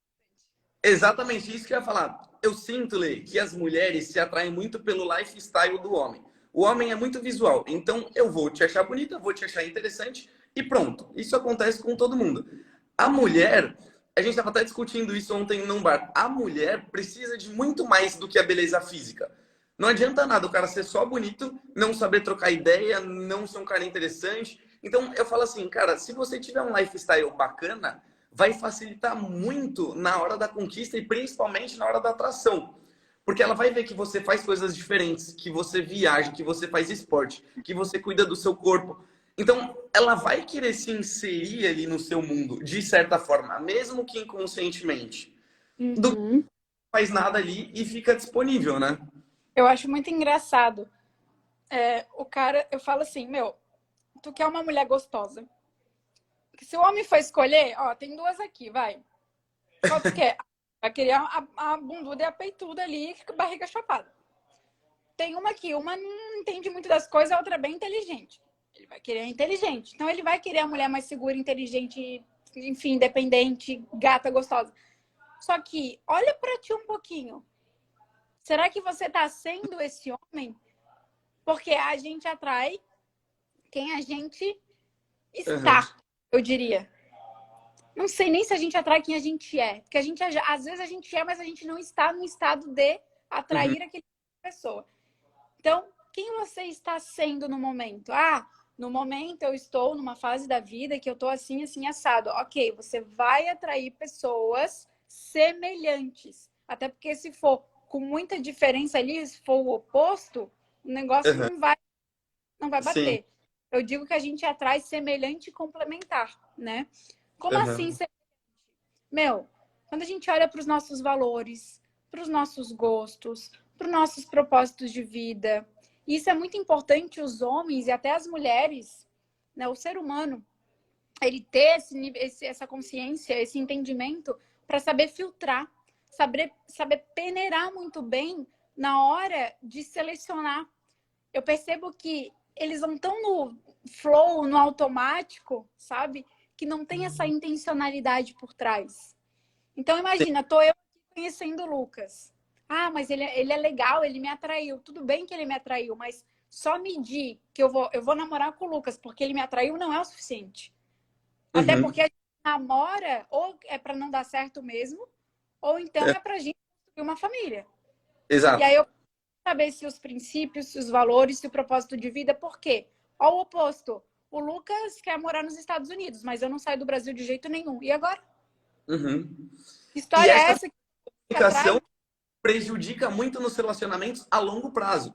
Exatamente isso que eu ia falar. Eu sinto, Lê, que as mulheres se atraem muito pelo lifestyle do homem. O homem é muito visual, então eu vou te achar bonita, vou te achar interessante e pronto. Isso acontece com todo mundo. A mulher, a gente estava até discutindo isso ontem num bar, a mulher precisa de muito mais do que a beleza física. Não adianta nada o cara ser só bonito, não saber trocar ideia, não ser um cara interessante. Então eu falo assim, cara, se você tiver um lifestyle bacana, vai facilitar muito na hora da conquista e principalmente na hora da atração. Porque ela vai ver que você faz coisas diferentes, que você viaja, que você faz esporte, que você cuida do seu corpo. Então, ela vai querer se inserir ali no seu mundo, de certa forma, mesmo que inconscientemente. Do que não faz nada ali e fica disponível, né? Eu acho muito engraçado. O cara, eu falo assim, meu, tu quer uma mulher gostosa. Se o homem for escolher, ó, tem duas aqui, vai. Qual tu quer? Vai querer a bunduda e a peituda ali, barriga chapada. Tem uma aqui, uma não entende muito das coisas, a outra é bem inteligente. Ele vai querer a inteligente. Então ele vai querer a mulher mais segura, inteligente, enfim, independente, gata, gostosa. Só que, olha pra ti um pouquinho. Será que você tá sendo esse homem? Porque a gente atrai quem a gente está, eu diria. Não sei nem se a gente atrai quem a gente é. Porque às vezes a gente é, mas a gente não está no estado de atrair aquela pessoa. Então, quem você está sendo no momento? Ah, no momento eu estou numa fase da vida que eu estou assim, assim, assado. Ok, você vai atrair pessoas semelhantes. Até porque se for com muita diferença ali, se for o oposto, o negócio não vai bater. Sim. Eu digo que a gente atrai semelhante e complementar, né? Como assim semelhante? Meu, quando a gente olha para os nossos valores, para os nossos gostos, para os nossos propósitos de vida, isso é muito importante os homens e até as mulheres, né? O ser humano, ele ter essa consciência, esse entendimento para saber filtrar, saber peneirar muito bem na hora de selecionar. Eu percebo que eles não estão no flow, no automático, sabe? Que não tem essa intencionalidade por trás. Então, imagina, tô eu conhecendo o Lucas. Ah, mas ele é legal, ele me atraiu. Tudo bem que ele me atraiu, mas só medir que eu vou namorar com o Lucas porque ele me atraiu não é o suficiente. Até porque a gente namora ou é para não dar certo mesmo, ou então é pra gente construir uma família. Exato. E aí eu quero saber se os princípios, se os valores, se o propósito de vida, por quê? Ao oposto, o Lucas quer morar nos Estados Unidos, mas eu não saio do Brasil de jeito nenhum. E agora? Que história é essa? Comunicação prejudica muito nos relacionamentos a longo prazo.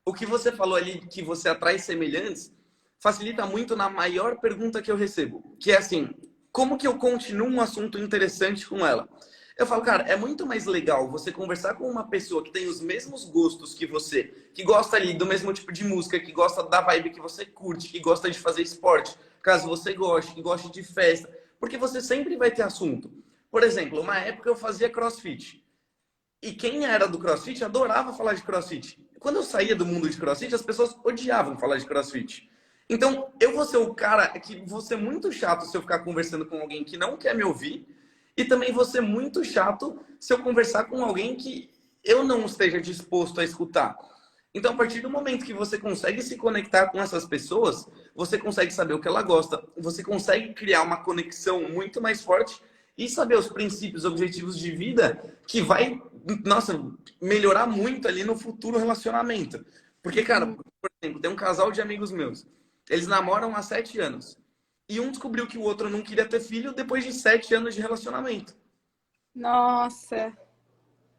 O que você falou ali, que você atrai semelhantes, facilita muito na maior pergunta que eu recebo, que é assim, como que eu continuo um assunto interessante com ela? Eu falo, cara, é muito mais legal você conversar com uma pessoa que tem os mesmos gostos que você, que gosta ali do mesmo tipo de música, que gosta da vibe que você curte, que gosta de fazer esporte, caso você goste, que goste de festa, porque você sempre vai ter assunto. Por exemplo, uma época eu fazia CrossFit. E quem era do CrossFit adorava falar de CrossFit. Quando eu saía do mundo de CrossFit, as pessoas odiavam falar de CrossFit. Então, eu vou ser o cara que vou ser muito chato se eu ficar conversando com alguém que não quer me ouvir. E também vou ser muito chato se eu conversar com alguém que eu não esteja disposto a escutar. Então, a partir do momento que você consegue se conectar com essas pessoas, você consegue saber o que ela gosta, você consegue criar uma conexão muito mais forte e saber os princípios, objetivos de vida que vai, nossa, melhorar muito ali no futuro relacionamento. Porque, cara, por exemplo, tem um casal de amigos meus. Eles namoram há 7 anos. E um descobriu que o outro não queria ter filho depois de 7 anos de relacionamento. Nossa.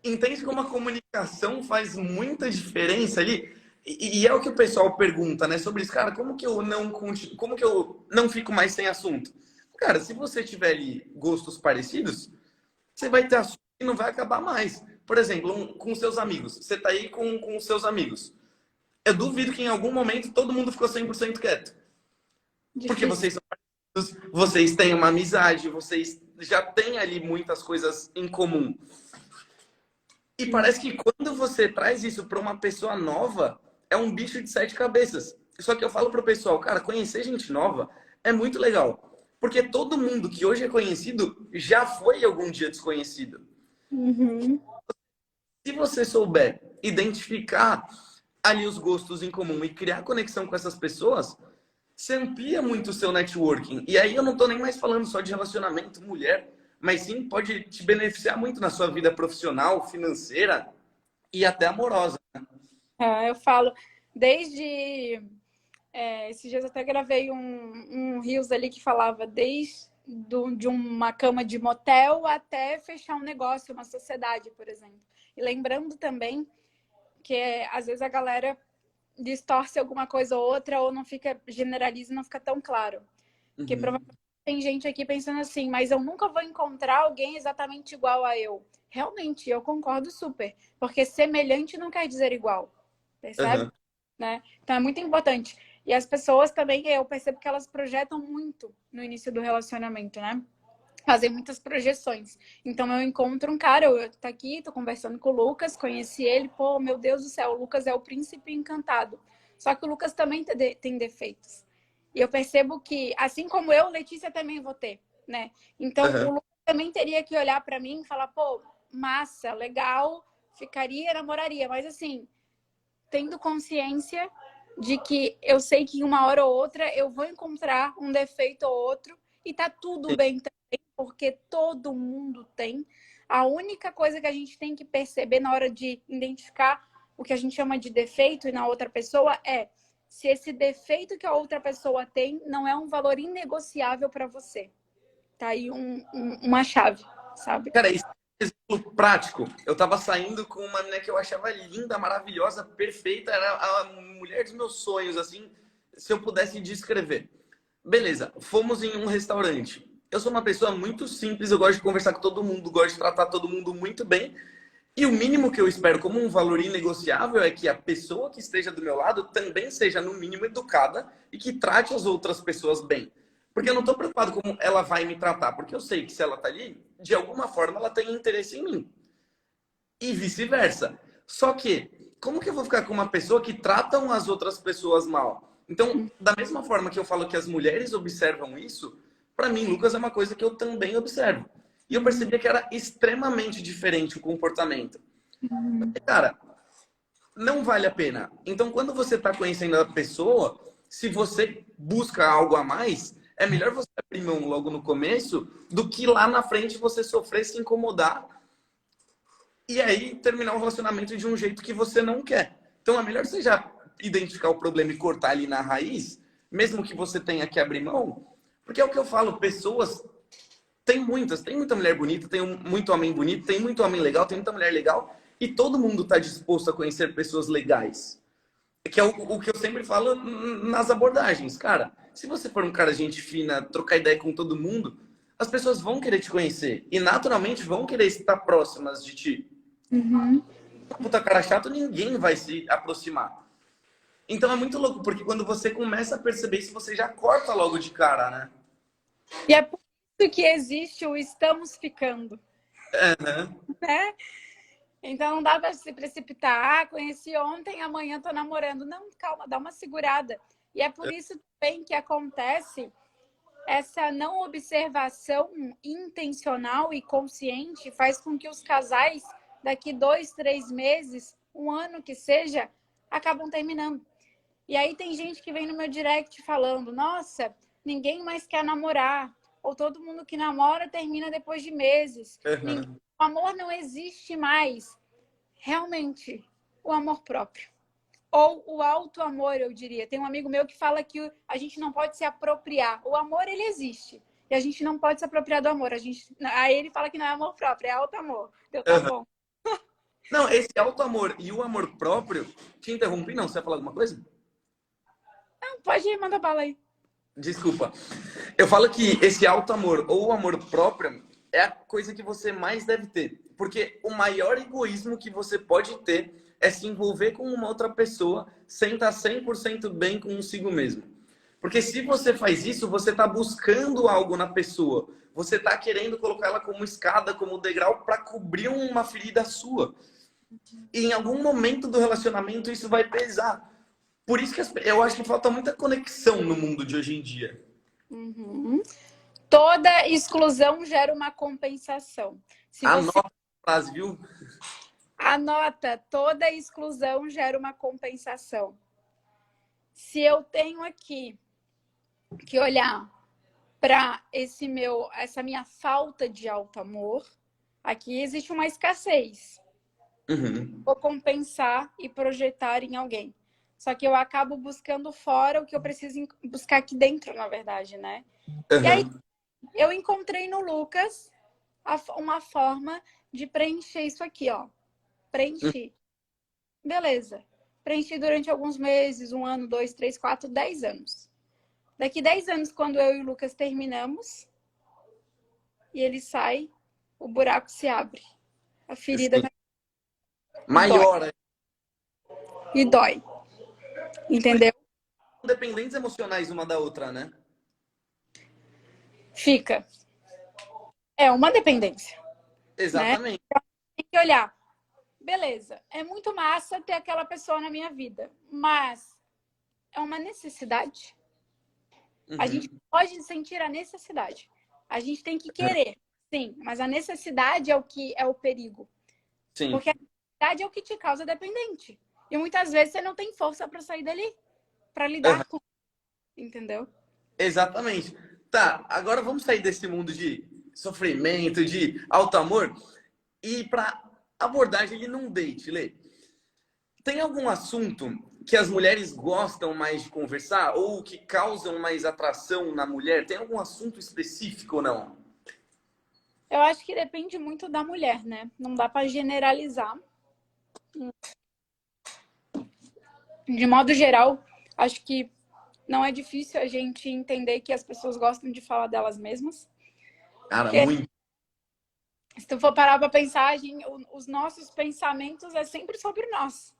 Entende como a comunicação faz muita diferença ali? E é o que o pessoal pergunta, né? Sobre isso, cara, como que eu não fico mais sem assunto? Cara, se você tiver ali gostos parecidos, você vai ter assunto e não vai acabar mais. Por exemplo, com seus amigos. Você tá aí com os seus amigos. Eu duvido que em algum momento todo mundo ficou 100% quieto. Porque Difícil. vocês são parecidos, vocês têm uma amizade, vocês já têm ali muitas coisas em comum. E parece que quando você traz isso para uma pessoa nova, é um bicho de 7 cabeças. Só que eu falo pro pessoal, cara, conhecer gente nova é muito legal. Porque todo mundo que hoje é conhecido já foi algum dia desconhecido. Uhum. Se você souber identificar ali os gostos em comum e criar conexão com essas pessoas, você amplia muito o seu networking. E aí eu não tô nem mais falando só de relacionamento mulher, mas sim pode te beneficiar muito na sua vida profissional, financeira e até amorosa. Eu falo, desde esses dias eu até gravei um Reels ali que falava de uma cama de motel até fechar um negócio, uma sociedade, por exemplo. E lembrando também que às vezes a galera distorce alguma coisa ou outra ou não fica, generaliza e não fica tão claro. Porque provavelmente tem gente aqui pensando assim, mas eu nunca vou encontrar alguém exatamente igual a eu. Realmente, eu concordo super. Porque semelhante não quer dizer igual. Percebe? Uhum. Né? Então é muito importante. E as pessoas também, eu percebo que elas projetam muito no início do relacionamento, né? Fazem muitas projeções. Então eu encontro um cara, eu tô aqui, tô conversando com o Lucas, conheci ele, pô, meu Deus do céu, o Lucas é o príncipe encantado. Só que o Lucas também tem defeitos. E eu percebo que, assim como eu, Letícia também vou ter, né? Então Uhum. o Lucas também teria que olhar para mim e falar, pô, massa, legal, ficaria, namoraria. Mas assim, tendo consciência de que eu sei que uma hora ou outra eu vou encontrar um defeito ou outro e tá tudo bem também, porque todo mundo tem. A única coisa que a gente tem que perceber na hora de identificar o que a gente chama de defeito e na outra pessoa é se esse defeito que a outra pessoa tem não é um valor inegociável para você. Tá aí uma chave, sabe? Cara, isso é um exemplo prático. Eu tava saindo com uma menina que eu achava linda, maravilhosa, perfeita, era a mulher dos meus sonhos, assim, se eu pudesse descrever. Beleza, fomos em um restaurante. Eu sou uma pessoa muito simples, eu gosto de conversar com todo mundo, gosto de tratar todo mundo muito bem. E o mínimo que eu espero como um valor inegociável é que a pessoa que esteja do meu lado também seja, no mínimo, educada e que trate as outras pessoas bem. Porque eu não estou preocupado como ela vai me tratar, porque eu sei que se ela está ali, de alguma forma ela tem interesse em mim. E vice-versa. Só que, como que eu vou ficar com uma pessoa que tratam as outras pessoas mal? Então, da mesma forma que eu falo que as mulheres observam isso, para mim, Lucas, é uma coisa que eu também observo. E eu percebia que era extremamente diferente o comportamento. Cara, não vale a pena. Então, quando você está conhecendo a pessoa, se você busca algo a mais, é melhor você abrir mão logo no começo do que lá na frente você sofrer, se incomodar e aí terminar o relacionamento de um jeito que você não quer. Então, é melhor você já identificar o problema e cortar ali na raiz, mesmo que você tenha que abrir mão. Porque é o que eu falo, pessoas... Tem muita mulher bonita, tem muito homem bonito, tem muito homem legal, tem muita mulher legal. E todo mundo está disposto a conhecer pessoas legais. Que é o que eu sempre falo nas abordagens. Cara, se você for um cara gente fina, trocar ideia com todo mundo, as pessoas vão querer te conhecer e naturalmente vão querer estar próximas de ti. Uhum. Puta cara chato, ninguém vai se aproximar. Então é muito louco, porque quando você começa a perceber isso, você já corta logo de cara, né? E é por isso que existe o estamos ficando, Uhum. né? Então não dá para se precipitar. Ah, conheci ontem, amanhã tô namorando. Não, calma, dá uma segurada. E é por isso também que acontece essa não observação intencional e consciente faz com que os casais, daqui 2, 3 meses, um ano que seja, acabam terminando. E aí tem gente que vem no meu direct falando, nossa, ninguém mais quer namorar. Ou todo mundo que namora termina depois de meses. Uhum. O amor não existe mais. Realmente, o amor próprio. Ou o auto-amor, eu diria. Tem um amigo meu que fala que a gente não pode se apropriar. O amor, ele existe. E a gente não pode se apropriar do amor. Aí ele fala que não é amor próprio, é auto-amor. Deu, tá bom. Não, esse auto-amor e o amor próprio... Te interrompi, não? Você vai falar alguma coisa? Não, pode ir, manda bala aí. Desculpa. Eu falo que esse auto-amor ou o amor próprio é a coisa que você mais deve ter. Porque o maior egoísmo que você pode ter é se envolver com uma outra pessoa sem estar 100% bem consigo mesmo. Porque se você faz isso, você está buscando algo na pessoa. Você está querendo colocar ela como escada, como degrau para cobrir uma ferida sua. E em algum momento do relacionamento isso vai pesar. Por isso que eu acho que falta muita conexão no mundo de hoje em dia. Uhum. Toda exclusão gera uma compensação. Se você Anota a frase, viu? anota, toda exclusão gera uma compensação. Se eu tenho aqui que olhar para essa minha falta de alto amor, aqui existe uma escassez. Uhum. Vou compensar e projetar em alguém. Só que eu acabo buscando fora o que eu preciso buscar aqui dentro, na verdade, né? Uhum. E aí eu encontrei no Lucas uma forma de preencher isso aqui, ó. Preenchi. Beleza. Preenchi durante alguns meses, 1 ano, 2, 3, 4, 10 anos. Daqui 10 anos, quando eu e o Lucas terminamos, e ele sai, o buraco se abre. A ferida Sim. e dói. Maior, né? E dói. Entendeu? Dependentes emocionais uma da outra, né? Fica. É uma dependência, né? Exatamente. Tem que olhar. Beleza, é muito massa ter aquela pessoa na minha vida, mas é uma necessidade? A gente pode sentir a necessidade. A gente tem que querer, sim, mas a necessidade é o que é o perigo. Sim. Porque a necessidade é o que te causa dependente. E muitas vezes você não tem força para sair dali, para lidar com, entendeu? Exatamente. Tá, agora vamos sair desse mundo de sofrimento, de alto amor e para abordagem ali num date, Lê. Tem algum assunto que as mulheres gostam mais de conversar ou que causam mais atração na mulher? Tem algum assunto específico ou não? Eu acho que depende muito da mulher, né? Não dá para generalizar. De modo geral, acho que não é difícil a gente entender que as pessoas gostam de falar delas mesmas. Cara, Porque, muito. se tu for parar para pensar, os nossos pensamentos é sempre sobre nós.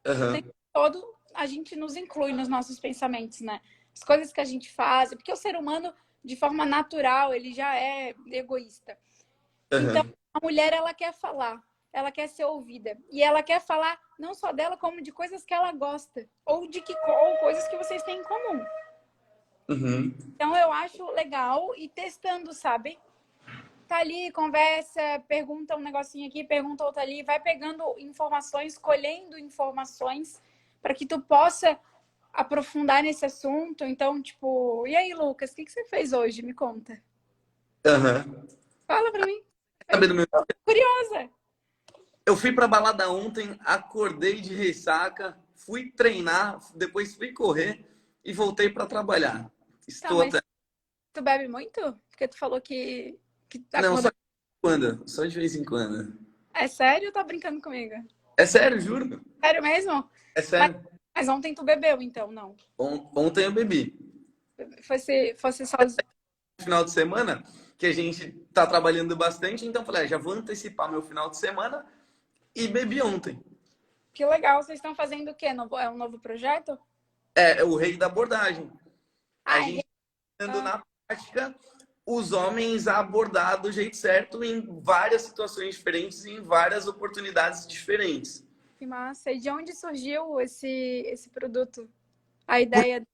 O tempo todo a gente nos inclui nos nossos pensamentos, né? As coisas que a gente faz, porque o ser humano, de forma natural, ele já é egoísta. Então, a mulher, ela quer falar, ela quer ser ouvida. E ela quer falar não só dela, como de coisas que ela gosta. Ou coisas que vocês têm em comum. Uhum. Então, eu acho legal ir testando, sabe? Tá ali, conversa, pergunta um negocinho aqui, pergunta outro ali, vai pegando informações, colhendo informações para que tu possa aprofundar nesse assunto. Então, tipo, e aí, Lucas, o que você fez hoje? Me conta. Fala pra mim. Sabe do meu... Curiosa. Eu fui pra balada ontem, acordei de ressaca, fui treinar, depois fui correr e voltei para trabalhar. Estou Tá, mas até... tu bebe muito? Porque tu falou que tá Não, só acordando. de vez em quando. Só de vez em quando. É sério ou tá brincando comigo? É sério, juro. Sério mesmo? É sério. Mas ontem tu bebeu, então, não? Ontem eu bebi. Fosse só... Final de semana, o que a gente tá trabalhando bastante. Então, falei, já vou antecipar meu final de semana e bebi ontem. Que legal. Vocês estão fazendo o quê? É um novo projeto? É o rei da abordagem. A Ah, gente dando na prática os homens a abordar do jeito certo em várias situações diferentes, em várias oportunidades diferentes. que massa. E de onde surgiu esse produto? A ideia?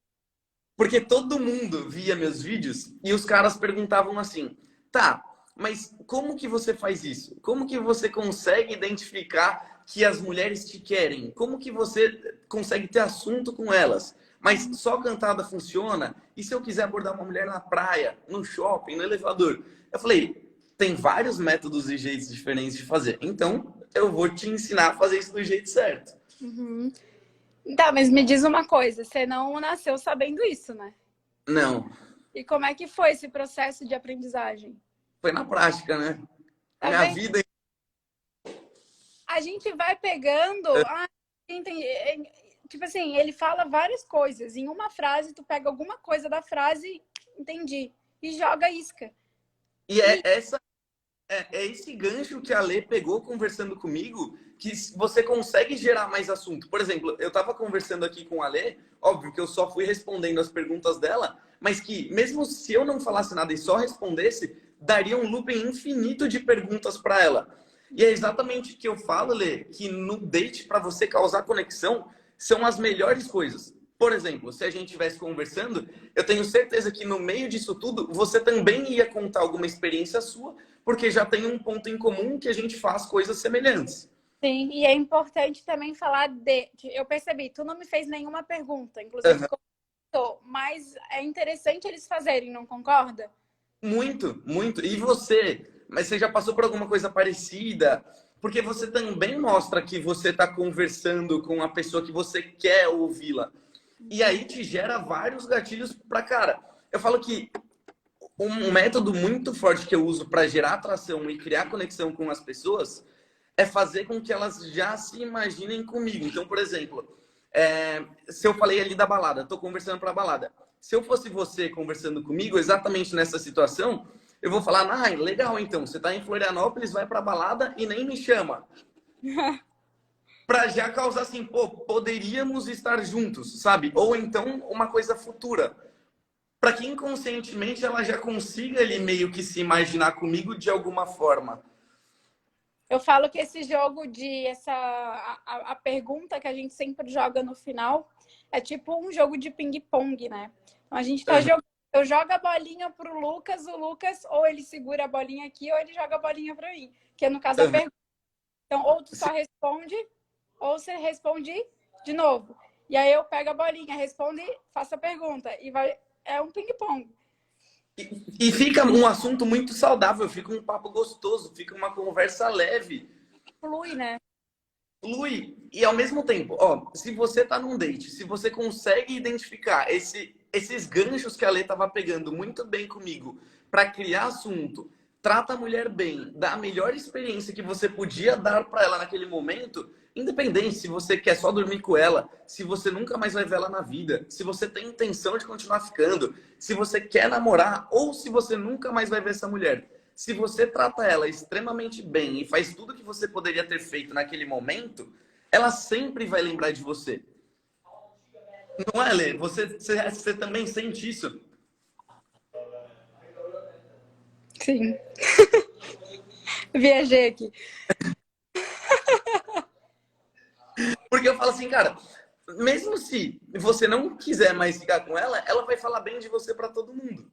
Porque todo mundo via meus vídeos e os caras perguntavam assim, tá, mas como que você faz isso? Como que você consegue identificar que as mulheres te querem? Como que você consegue ter assunto com elas? Mas só cantada funciona? E se eu quiser abordar uma mulher na praia, no shopping, no elevador? Eu falei, tem vários métodos e jeitos diferentes de fazer. Então, eu vou te ensinar a fazer isso do jeito certo. Uhum. Tá, mas me diz uma coisa, você não nasceu sabendo isso, né? Não, E como é que foi esse processo de aprendizagem? foi na prática, né? Tá Minha vendo? vida. A gente vai pegando. Entendi. Tipo assim, ele fala várias coisas. Em uma frase, tu pega alguma coisa da frase, entendi. E joga isca. E é esse gancho que a Lê pegou conversando comigo que você consegue gerar mais assunto. Por exemplo, eu estava conversando aqui com a Lê, óbvio que eu só fui respondendo as perguntas dela, mas que mesmo se eu não falasse nada e só respondesse, daria um looping infinito de perguntas para ela. E é exatamente o que eu falo, Lê, que no date, para você causar conexão, são as melhores coisas. Por exemplo, se a gente estivesse conversando, eu tenho certeza que no meio disso tudo, você também ia contar alguma experiência sua, porque já tem um ponto em comum que a gente faz coisas semelhantes. Sim, e é importante também falar de. Eu percebi, tu não me fez nenhuma pergunta, inclusive comentou, mas é interessante eles fazerem, não concorda? Muito, muito. E você? Mas você já passou por alguma coisa parecida? Porque você também mostra que você está conversando com a pessoa que você quer ouvi-la. E aí te gera vários gatilhos para cara. Eu falo que um método muito forte que eu uso para gerar atração e criar conexão com as pessoas é fazer com que elas já se imaginem comigo. Então, por exemplo, se eu falei ali da balada, estou conversando para a balada. Se eu fosse você conversando comigo exatamente nessa situação, eu vou falar, legal, então, você está em Florianópolis, vai para a balada e nem me chama. Para já causar assim, pô, poderíamos estar juntos, sabe? Ou então uma coisa futura. Para que inconscientemente ela já consiga ali meio que se imaginar comigo de alguma forma. Eu falo que esse jogo de a pergunta que a gente sempre joga no final é tipo um jogo de ping-pong, né? Então a gente tá jogando, eu jogo a bolinha pro Lucas, o Lucas ou ele segura a bolinha aqui ou ele joga a bolinha para mim, que é no caso a pergunta. Então ou tu só responde ou você responde de novo. E aí eu pego a bolinha, responde, faço a pergunta e vai é um ping-pong. E fica um assunto muito saudável, fica um papo gostoso, fica uma conversa leve. Flui, né? Flui. E ao mesmo tempo, ó, se você tá num date, se você consegue identificar esses ganchos que a Lê tava pegando muito bem comigo para criar assunto, trata a mulher bem, dá a melhor experiência que você podia dar para ela naquele momento, independente se você quer só dormir com ela, se você nunca mais vai ver ela na vida, se você tem intenção de continuar ficando, se você quer namorar ou se você nunca mais vai ver essa mulher. Se você trata ela extremamente bem e faz tudo que você poderia ter feito naquele momento, ela sempre vai lembrar de você. Não é, Lê? Você também sente isso? Sim. Viajei aqui. Porque eu falo assim, cara, mesmo se você não quiser mais ficar com ela, ela vai falar bem de você para todo mundo.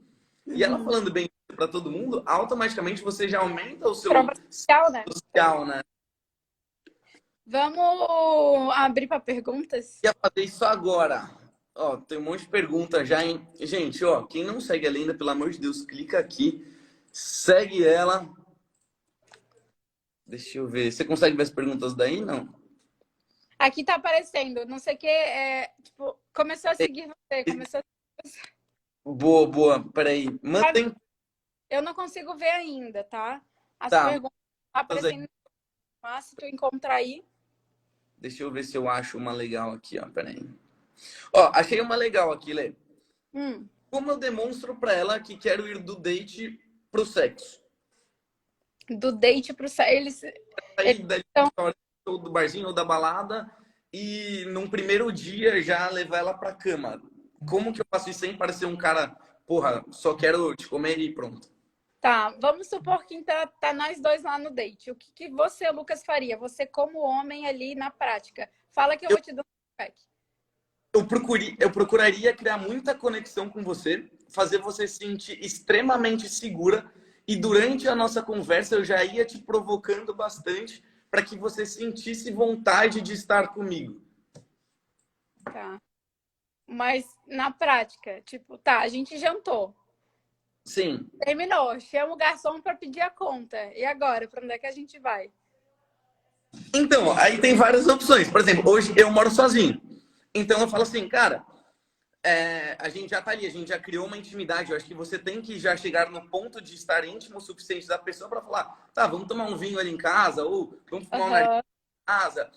E ela falando bem para todo mundo, automaticamente você já aumenta o seu Prova social, né? social, né? Vamos abrir para perguntas? Ia fazer isso agora. Ó, tem um monte de pergunta já, hein? Gente, ó, quem não segue a Linda, pelo amor de Deus, clica aqui, segue ela. Deixa eu ver. Você consegue ver as perguntas daí? Não. Aqui tá aparecendo, não sei o que, tipo, começou a seguir você, começou a... Boa, boa. Peraí. Mantém. Eu não consigo ver ainda, tá? As Tá. perguntas tá aparecendo, mas se tu encontrar aí... Deixa eu ver se eu acho uma legal aqui, ó. Peraí. Ó, achei uma legal aqui, Lê. Como eu demonstro pra ela que quero ir do date pro sexo. Do date pro sexo. Sair dali do restaurante ou do barzinho ou da balada e num primeiro dia já levar ela pra cama. Como que eu faço isso sem parecer um cara, porra, só quero te comer e pronto? Tá, vamos supor que tá nós dois lá no date. O que você, Lucas, faria? Você como homem ali na prática. Fala que eu vou te dar um feedback. Eu procuraria criar muita conexão com você, fazer você se sentir extremamente segura e durante a nossa conversa eu já ia te provocando bastante para que você sentisse vontade de estar comigo. Tá. Mas na prática, tipo, tá, a gente jantou. Sim. Terminou. Chama o garçom para pedir a conta. E agora, para onde é que a gente vai? Então, aí tem várias opções. Por exemplo, hoje eu moro sozinho. Então eu falo assim, cara, a gente já tá ali, a gente já criou uma intimidade. Eu acho que você tem que já chegar no ponto de estar íntimo o suficiente da pessoa para falar, tá, vamos tomar um vinho ali em casa, ou vamos fumar um nariz em casa,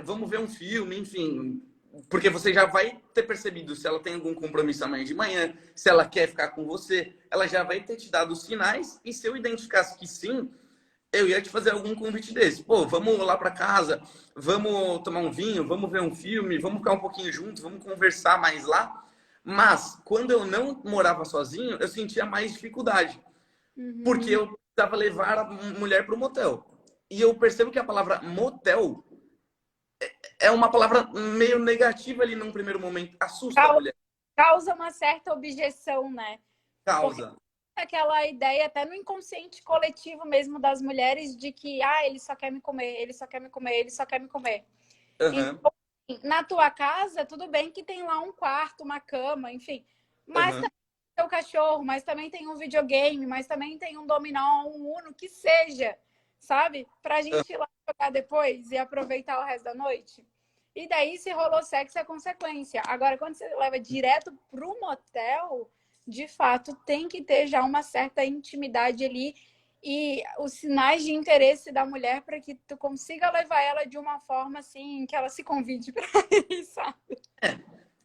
vamos ver um filme, enfim. Porque você já vai ter percebido se ela tem algum compromisso amanhã de manhã, se ela quer ficar com você, ela já vai ter te dado os sinais, e se eu identificasse que sim, eu ia te fazer algum convite desse. Pô, vamos lá para casa, vamos tomar um vinho, vamos ver um filme, vamos ficar um pouquinho juntos, vamos conversar mais lá. Mas, quando eu não morava sozinho, eu sentia mais dificuldade. Porque eu precisava levar a mulher para o motel. E eu percebo que a palavra motel é uma palavra meio negativa ali num primeiro momento. Assusta a mulher. Causa uma certa objeção, né? Causa. Porque aquela ideia, até no inconsciente coletivo mesmo das mulheres, de que ele só quer me comer, ele só quer me comer, ele só quer me comer. Então, na tua casa, tudo bem que tem lá um quarto, uma cama, enfim. Mas também tem o cachorro, mas também tem um videogame, mas também tem um dominó, um uno, que seja, sabe? Pra gente ir lá jogar depois e aproveitar o resto da noite. E daí, se rolou sexo, é consequência. Agora, quando você leva direto pro motel, de fato, tem que ter já uma certa intimidade ali e os sinais de interesse da mulher para que tu consiga levar ela de uma forma assim, que ela se convide para ir, sabe?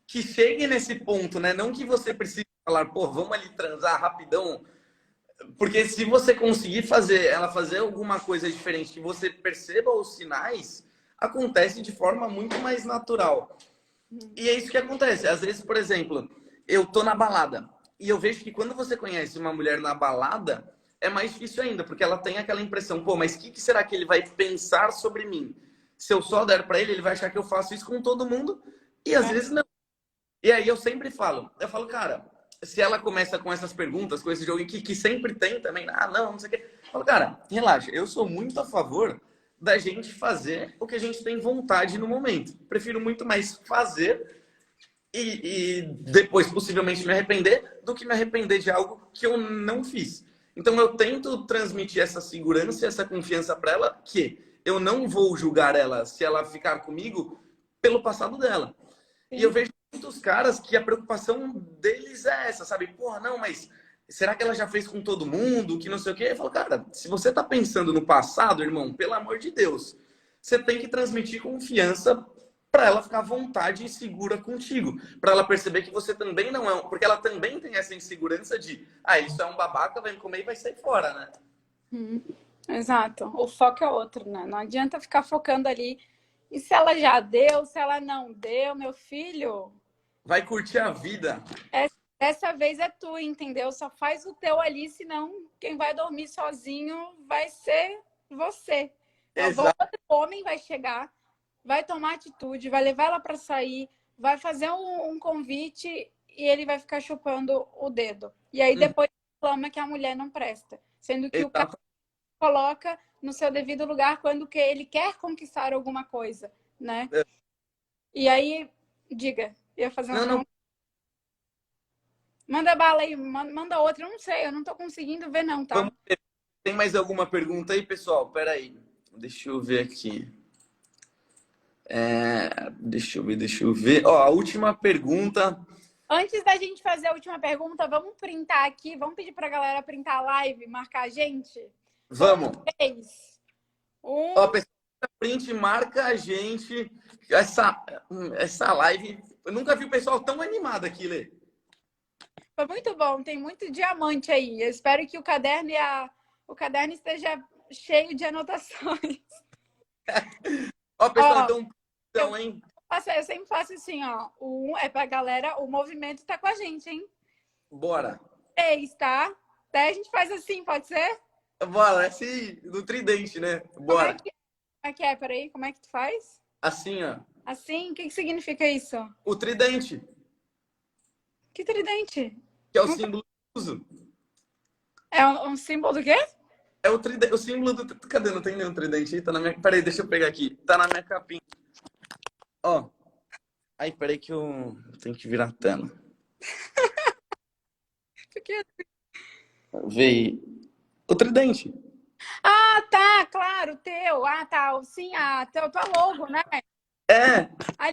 Que chegue nesse ponto, né? Não que você precise falar, pô, vamos ali transar rapidão. Porque se você conseguir fazer ela fazer alguma coisa diferente, que você perceba os sinais, acontece de forma muito mais natural. E é isso que acontece. Às vezes, por exemplo, eu tô na balada e eu vejo que quando você conhece uma mulher na balada, é mais difícil ainda, porque ela tem aquela impressão, pô, mas o que será que ele vai pensar sobre mim? Se eu só der para ele, ele vai achar que eu faço isso com todo mundo e às vezes não. E aí eu falo, cara, se ela começa com essas perguntas, com esse jogo que sempre tem também, não sei o quê. Eu falo, cara, relaxa, eu sou muito a favor da gente fazer o que a gente tem vontade no momento. Prefiro muito mais fazer e depois possivelmente me arrepender do que me arrepender de algo que eu não fiz. Então eu tento transmitir essa segurança e essa confiança para ela, que eu não vou julgar ela se ela ficar comigo pelo passado dela. Sim. E eu vejo muitos caras que a preocupação deles é essa, sabe? Porra, não, mas será que ela já fez com todo mundo? Que não sei o quê. Eu falo, cara, se você tá pensando no passado, irmão, pelo amor de Deus, você tem que transmitir confiança para ela ficar à vontade e segura contigo. Para ela perceber que você também não é... Porque ela também tem essa insegurança de, isso é um babaca, vai me comer e vai sair fora, né? Exato. O foco é outro, né? Não adianta ficar focando ali. E se ela já deu, se ela não deu, meu filho... Vai curtir a vida. Dessa vez é tu, entendeu? Só faz o teu ali, senão quem vai dormir sozinho vai ser você. Outro homem vai chegar, vai tomar atitude, vai levar ela para sair, vai fazer um convite e ele vai ficar chupando o dedo. E aí depois reclama que a mulher não presta. Sendo que o cara coloca no seu devido lugar quando que ele quer conquistar alguma coisa, né? E aí, diga, ia fazer uma... Manda bala aí, manda outra. Eu não sei, eu não tô conseguindo ver não, tá? Vamos ver. Tem mais alguma pergunta aí, pessoal? Pera aí. Deixa eu ver aqui. Deixa eu ver. Ó, a última pergunta... Antes da gente fazer a última pergunta, vamos printar aqui. Vamos pedir pra galera printar a live, marcar a gente? Vamos. 3, 1... Ó, pessoal, print, marca a gente. Essa live... Eu nunca vi o pessoal tão animado aqui, Lê. Foi muito bom, tem muito diamante aí. Eu espero que o caderno o caderno esteja cheio de anotações. Ó, pessoal, Ó, então, hein? eu sempre faço assim, ó. O 1 é pra galera, o movimento tá com a gente, hein? Bora. 3, tá? Daí a gente faz assim, pode ser? Bora, assim, do tridente, né? Como é Bora. que é? Peraí, como é que tu faz? Assim, ó. Assim? O que significa isso? O tridente, Que tridente? que é o Não- símbolo do uso. É um símbolo do quê? É o tridente, o símbolo do. Cadê? Não tem nenhum tridente aí? Tá na minha. Peraí, deixa eu pegar aqui. Tá na minha capinha. Ó. Aí, peraí que eu tenho que virar a tela. Porque... Vê aí. O tridente. Ah, tá, claro, o teu. Ah, tá. Sim, tua logo, né? É. Ai,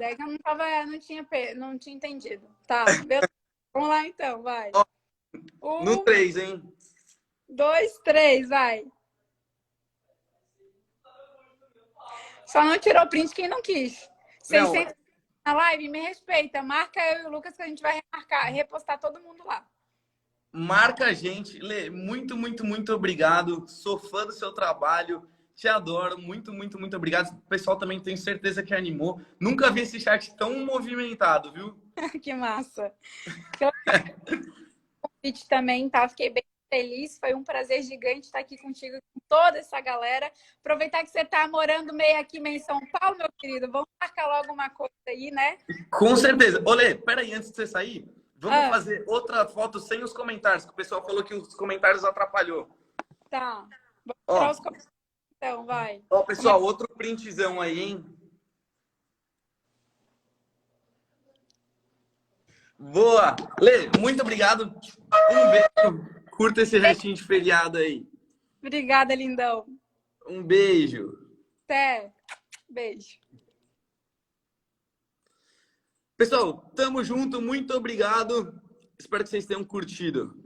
é que eu não tinha entendido. Tá, beleza. Vamos lá então, vai. Ó, no 1, 3, hein? 2, 3, vai. Só não tirou print quem não quis. Não, 600 na live, me respeita. Marca eu e o Lucas que a gente vai repostar todo mundo lá. marca a gente. Lê, muito, muito, muito obrigado. Sou fã do seu trabalho. Te adoro. Muito, muito, muito obrigado. O pessoal também tenho certeza que animou. Nunca vi esse chat tão movimentado, viu? Que massa. O convite também, tá? Fiquei bem feliz. Foi um prazer gigante estar aqui contigo, com toda essa galera. Aproveitar que você tá morando meio aqui, meio em São Paulo, meu querido. Vamos marcar logo uma coisa aí, né? Com certeza. Olê, peraí, antes de você sair, vamos fazer outra foto sem os comentários, que o pessoal falou que os comentários atrapalhou. Tá. Vou Ó, tirar os comentários, então, vai. ó, pessoal, outro printzão aí, hein? Boa! Lê, muito obrigado. Um beijo. Curta esse restinho de feriado aí. Obrigada, lindão. Um beijo. Até. Beijo. Pessoal, tamo junto. Muito obrigado. Espero que vocês tenham curtido.